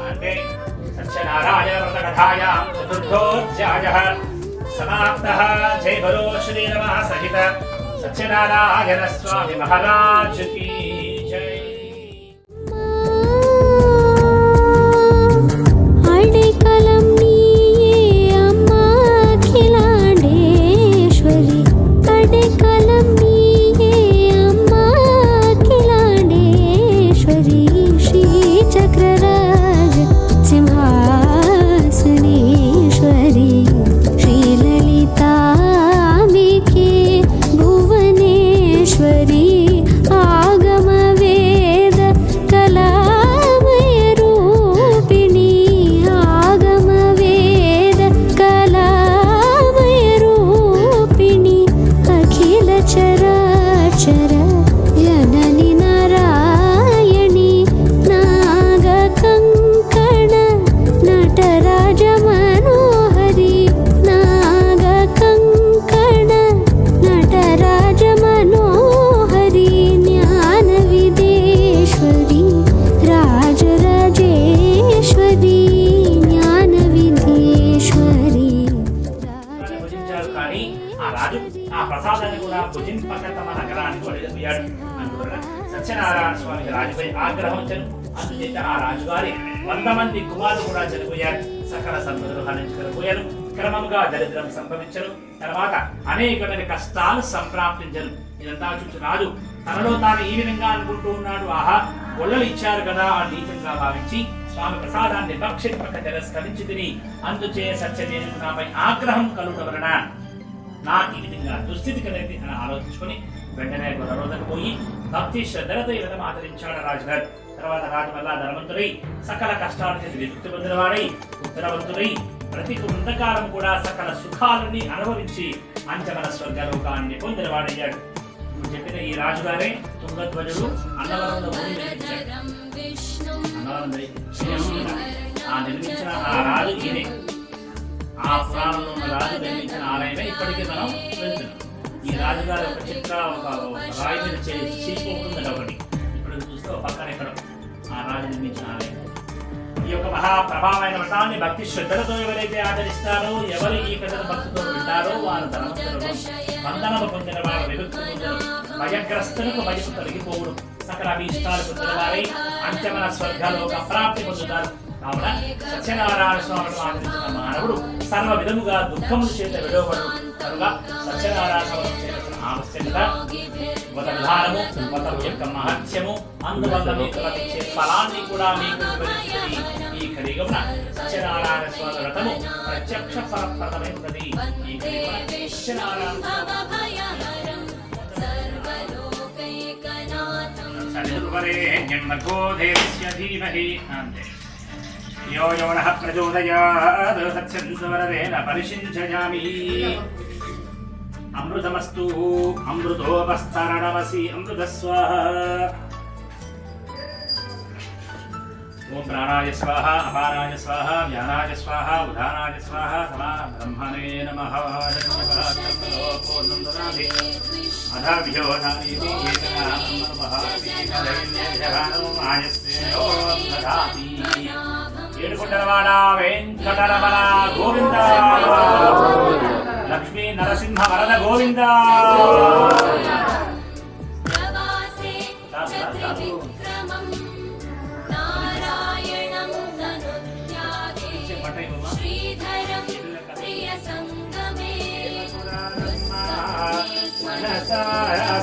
అంటే సత్యనారాయణ వ్రత కథాయాం చతుర్థోధ్యాయః సమాప్తః. జై బలో శ్రీరామ సహిత సత్యనారాయణ స్వామి మహారాజ్ కీ జై. అడికలం నీయే అమ్మా అఖిలాండేశ్వరి, అడికలం నీయే అమ్మా అఖిలాండేశ్వరి, శ్రీచక్రరాజ సింహాసనేశ్వరి, శ్రీలలితాంబికే భువనేశ్వరి, ఆగమ వేద కళామయ రూపిణి, ఆగమ వేద కళామయ రూపిణి, అఖిల చరాచర జనని నారాయణి, నాగ కంకణ నటరాజ మనోహరి, నాగ కంకణ నటరాజ మనోహరి, జ్ఞాన విదేశ్వరి రాజరాజేశ్వరి, జ్ఞాన విదేశ్వరి భుజించారు. కానీ ఆ రాజు ఆ ప్రసాదాన్ని కూడా భుజింపక తమ నగరానికి వదిలిపోయాడు. అందువల్ల సత్యనారాయణ స్వామికి రాజుపై ఆగ్రహం వచ్చను. అందుచేత ఆ రాజుగారి 100 మంది కుమారులు కూడా చనిపోయారు. సకల సంపదలు హరించుకుపోయారు. క్రమంగా దరిద్రం సంభవించరు. తర్వాత అనేకమైన కష్టాలు సంప్రాప్తించరు. ఇదంతా చూసి రాజు తనలో తాను ఈ విధంగా అనుకుంటూ ఉన్నాడు. ఆహా, గొల్లలు ఇచ్చారు కదా అని నీచంగా భావించి స్వామి ప్రసాదాన్ని భక్షింపక తిరస్కరించి తిని అందుచే సత్యదేవుడు నాపై ఆగ్రహం కలుగుట వలన నాకు ఈ విధంగా దుస్థితి కలిగింది అని ఆలోచించుకొని వెంటనే గొర్రెలకు పోయి భక్తి శ్రద్ధలతో ఈ విధంగా ఆచరించాడు రాజుగారు. తర్వాత రాజు వల్ల ధనవంతుడై సకల కష్టాల చేసి విముక్తి పొందినవాడై ఉత్తరవంతుడై ప్రతి కొంతకాలం కూడా సకల సుఖాలని అనుభవించి అంచమన స్వర్గలోకాన్ని పొందినవాడయ్యాడు. చెప్పిన ఈ రాజుగారే తుంగధ్వజుడు అన్నవరంలో నిర్మించిన ఆ రాజు ఈయనే. ఆ పురాణంలో ఉన్న రాజు నిర్మించిన ఆలయమే ఇప్పటికీ మనం వెళ్తున్నాం. ఈ రాజుగారి ఒక చిత్ర ఒక రాయి మీద శిల్పం ఉంటుంది ఒకటి. ఇప్పుడు చూస్తే పక్కన ఎక్కడ ఆ రాజు నిర్మించిన ఆలయం. ఈ యొక్క మహాప్రభావమైన వ్రతాన్ని భక్తి శ్రద్ధలతో ఎవరైతే ఆచరిస్తారో, ఎవరు ఈ కథను భక్తితో వింటారో వారు ధనవంతులను, వందనము పొందిన వారు విముక్తి పొందరు, భయగ్రస్తులకు భయం తొలగిపోవుడు, సకల అభీష్టాలకు తెలవారై అంచమన స్వర్గలోక ప్రాప్తి పొందుతారు. కావున సత్యనారాయణ స్వామిని ఆచరించిన మానవుడు సర్వ విధముగా దుఃఖముల చేత విడవబడు. కనుక సత్యనారాయణ స్వామి చేయాల్సిన ఆవశ్యకత ఒక విధానము, ఒక యొక్క మహత్యము, అందువల్ల మీకు లభించే ఫలాన్ని కూడా మీకు వివరిస్తుంది. ఈ కలియుగమున సత్యనారాయణ స్వామి వ్రతము ప్రత్యక్ష ఫలప్రదమై ఉన్నది. ఈ కలియుగమున సత్యనారాయణ అంతే. यो यवनः प्रचोदयात् तत्सन्तु वरदेन परिषिञ्चयामि अमृतमस्तु अमृतोपस्तरणमसि अमृतस्वाहा ओम प्राणाय स्वाहा अपानाय स्वाहा ज्ञानाय स्वाहा उदानाय स्वाहा समान ब्रह्मणे नमः अधाभ्यो नारीति ఏడుకొండలవాడ వెంకటరమణ గోవింద లక్ష్మీ నరసింహ వరద గోవింద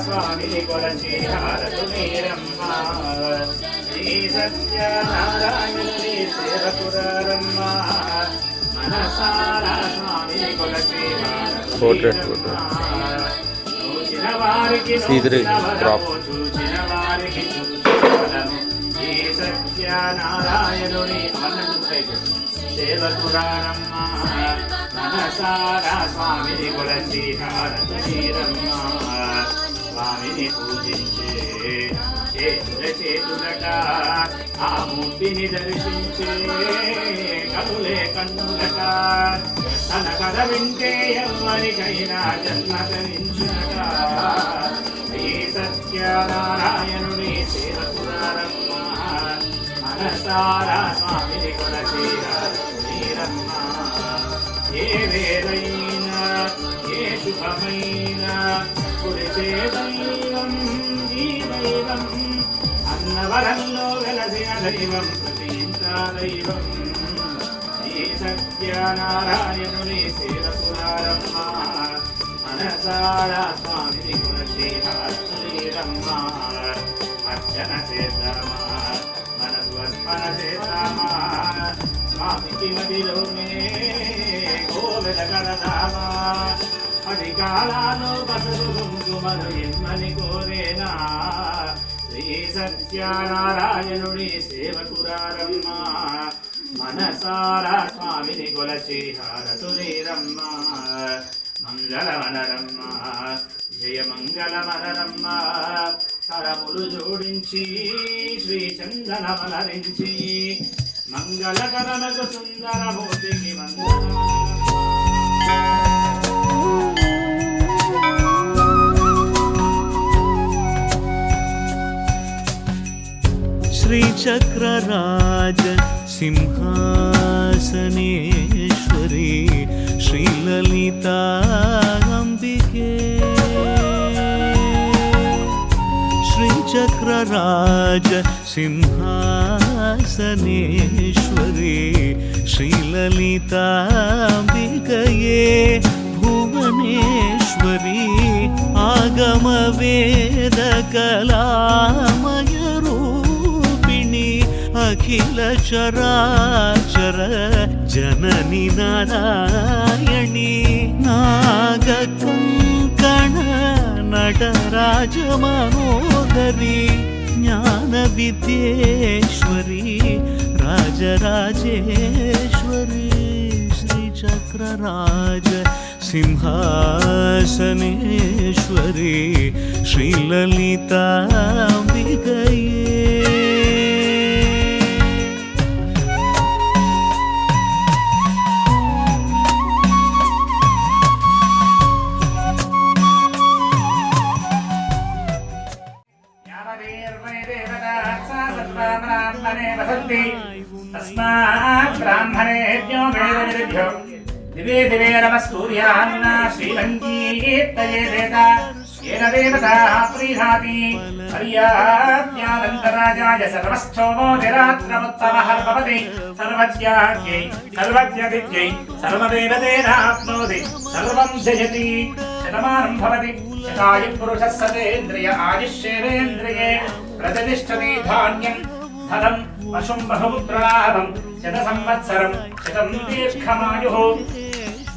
స్వామి కొలచి హారతు మీరమ్మ శ్రీ సత్యనారాయణుని సేవకురమ్మ మనసారా స్వామి కొలచి చూచిన వారికి చూచిన వారికి శ్రీ సత్యనారాయణుని సేవకురమ్మ మనసారా స్వామిని కొలచి హారతు మీరమ్మ స్వామిని పూజించే చేతులక ఆ మూర్తిని దర్శించే కనులే కన్నులక తన కథ వింటే ఎవరికైనా జన్మ ధరించునక శ్రీ సత్యనారాయణుని సేవకురారమ్మ మనసారా స్వామిని కొలచి మీరమ్మ ఏ వేరైనా ఏ శుభమైనా కుడిచే దైవం ఈ దైవం అన్నవరంలో వెలసిన దైవం ప్రతించా దైవం శ్రీ సత్యనారాయణుని సేవకురారమ్మ మనసారా స్వామిని కొలచి హారతులీరమ్మ అర్చన చేద్దామా మనసు అర్పణ చేద్దామా స్వామికి మదిలోనే గోవెల కడదామా అది కాలాలో బతుకు కుంకుమను ఎమ్మని కోరేనా శ్రీ సత్యనారాయణుడి సేవకురారమ్మ మనసారా స్వామిని కొలచి హారతులీరమ్మ మంగళమనరమ్మ జయ మంగళమనరమ్మ కరములు జోడించి శ్రీ చందనమలరించి మంగళకరణకు సుందరమూర్తికి వందనం श्रीचक्रराज सिंहासनेश्वरी श्रीललिता अम्बिके श्रीचक्रराज सिंहासनेश्वरी श्रीललिता अम्बिकये भुवनेश्वरी आगमवेदकलामय अखिल चराचर जननी नारायणी नागकङ्कण नटराज मनोदरी ज्ञान विद्येश्वरी राजराजेश्वरी श्रीचक्रराज सिंहासनेश्वरी श्रीललिता अम्बिकये तस्मात् ब्राह्मणेभ्यो वेदविद्भ्यो दिवे दिवे नमस्तूर्यान्न श्रीलङ्कीर्तये वेदा येन देवताः प्रीणाति पर्याप्त्यानन्तराजाय सर्वस्थोमो निरात्रमुत्तमः भवति सर्वज्ञाज्ञै सर्वज्ञविद्यै सर्वदेवतेनाप्नोति सर्वं जयति शतमानं भवति शतायुः पुरुषः सतेन्द्रिय आयुष्येवेन्द्रिये प्रतिष्ठति धान्यं धनं पशुं बहुपुत्रलाभं शतसंवत्सरं शतं दीर्घमायुः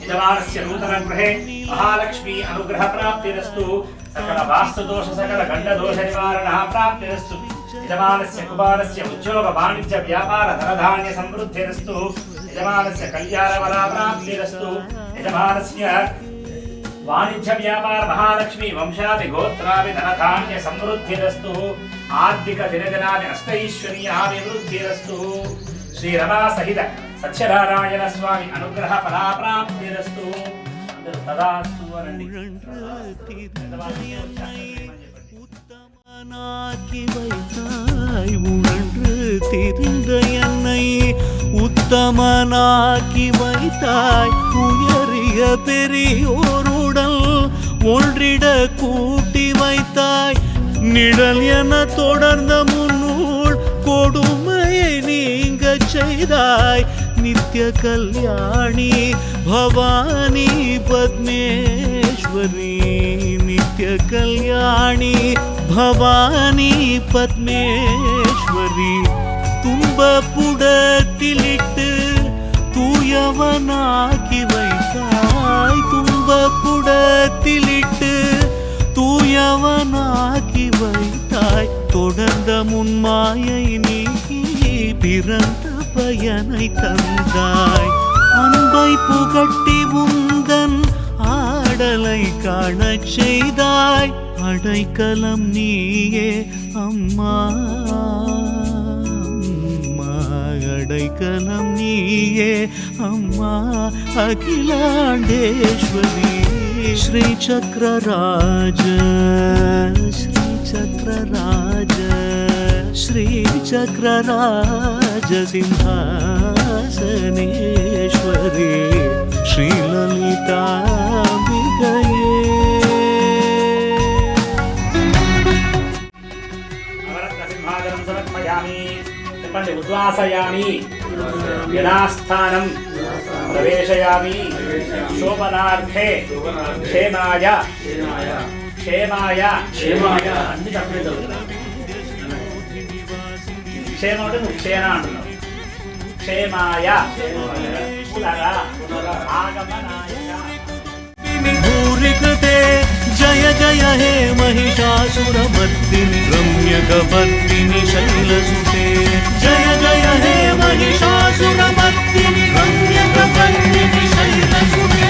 यजमानस्य नूतनगृहे महालक्ष्मी अनुग्रह प्राप्तिरस्तु सकल वास्तुदोष सकल गण्डदोष निवारणः प्राप्तिरस्तु యజమానస్య కుమారస్య ఉద్యోగ వాణిజ్య వ్యాపార ధనధాన్య సమృద్ధిరస్తు యజమానస్య కళ్యాణ బలాప్రాప్తిరస్తు యజమానస్య వాణిజ్య వ్యాపార మహాలక్ష్మి వంశాది గోత్రాది ధనధాన్య సమృద్ధిరస్తు ఆర్థిక దినదినాది అష్టైశ్వర్యాభివృద్ధిరస్తు శ్రీ రమా సహిత సత్యనారాయణ స్వామి అనుగ్రహ ఫలాప్రాప్తిరస్తు అందరూ తదాస్తు అనండి. உத்தமனாக்கி வைத்தாய் உணர்ந்து திரிந்த என்னை உத்தமனாக்கி வைத்தாய் உயரிய பெரியோருடல் ஒன்றிட கூட்டி வைத்தாய் நிழல் என தொடர்ந்த முன்னூல் கொடுமையை நீங்க செய்தாய் நித்ய கல்யாணி भवानी पद्मेश्वरी नित्य कल्याणी भवानी पद्मेश्वरी துன்பப்புடத்திலிட்டு தூயவனாக்கி வைத்தாய் துன்பப்புடத்திலிட்டு தூயவனாக்கி வைத்தாய் தொடர்ந்த முன்மாயை நீக்கி பிறந்த பயனை தந்தாய் அன்பை புகட்டி உந்தன் ஆடலை காணச் செய்தாய் அடைக்கலம் நீயே அம்மா அடைக்கலம் நீயே அம்மா அகிலாண்டேஸ்வரி ஸ்ரீ சக்கரராஜ ஸ்ரீ சக்கரராஜ श्री चक्रराज सिंहासनेश्वरी श्री ललिताम्बिकये नवरत्नसिंहासनं समर्पयामि చెప్పండి ఉద్వాసయామి యథాస్థానం ప్రవేశయామి శోభనార్థే క్షేమాయ క్షేమాయ క్షేమాయ అన్ని తప్పలేదు. క్షేమం అంటే నువ్వు క్షేణ అంటున్నావు. క్షేమాయ భూరికృతే జయ జయ హే महिषासुरमर्दिनि रम्यकवर्दिनि शैलसुते जय जय हे महिषासुरमर्दिनि रम्यकवर्दिनि शैलसुते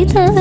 च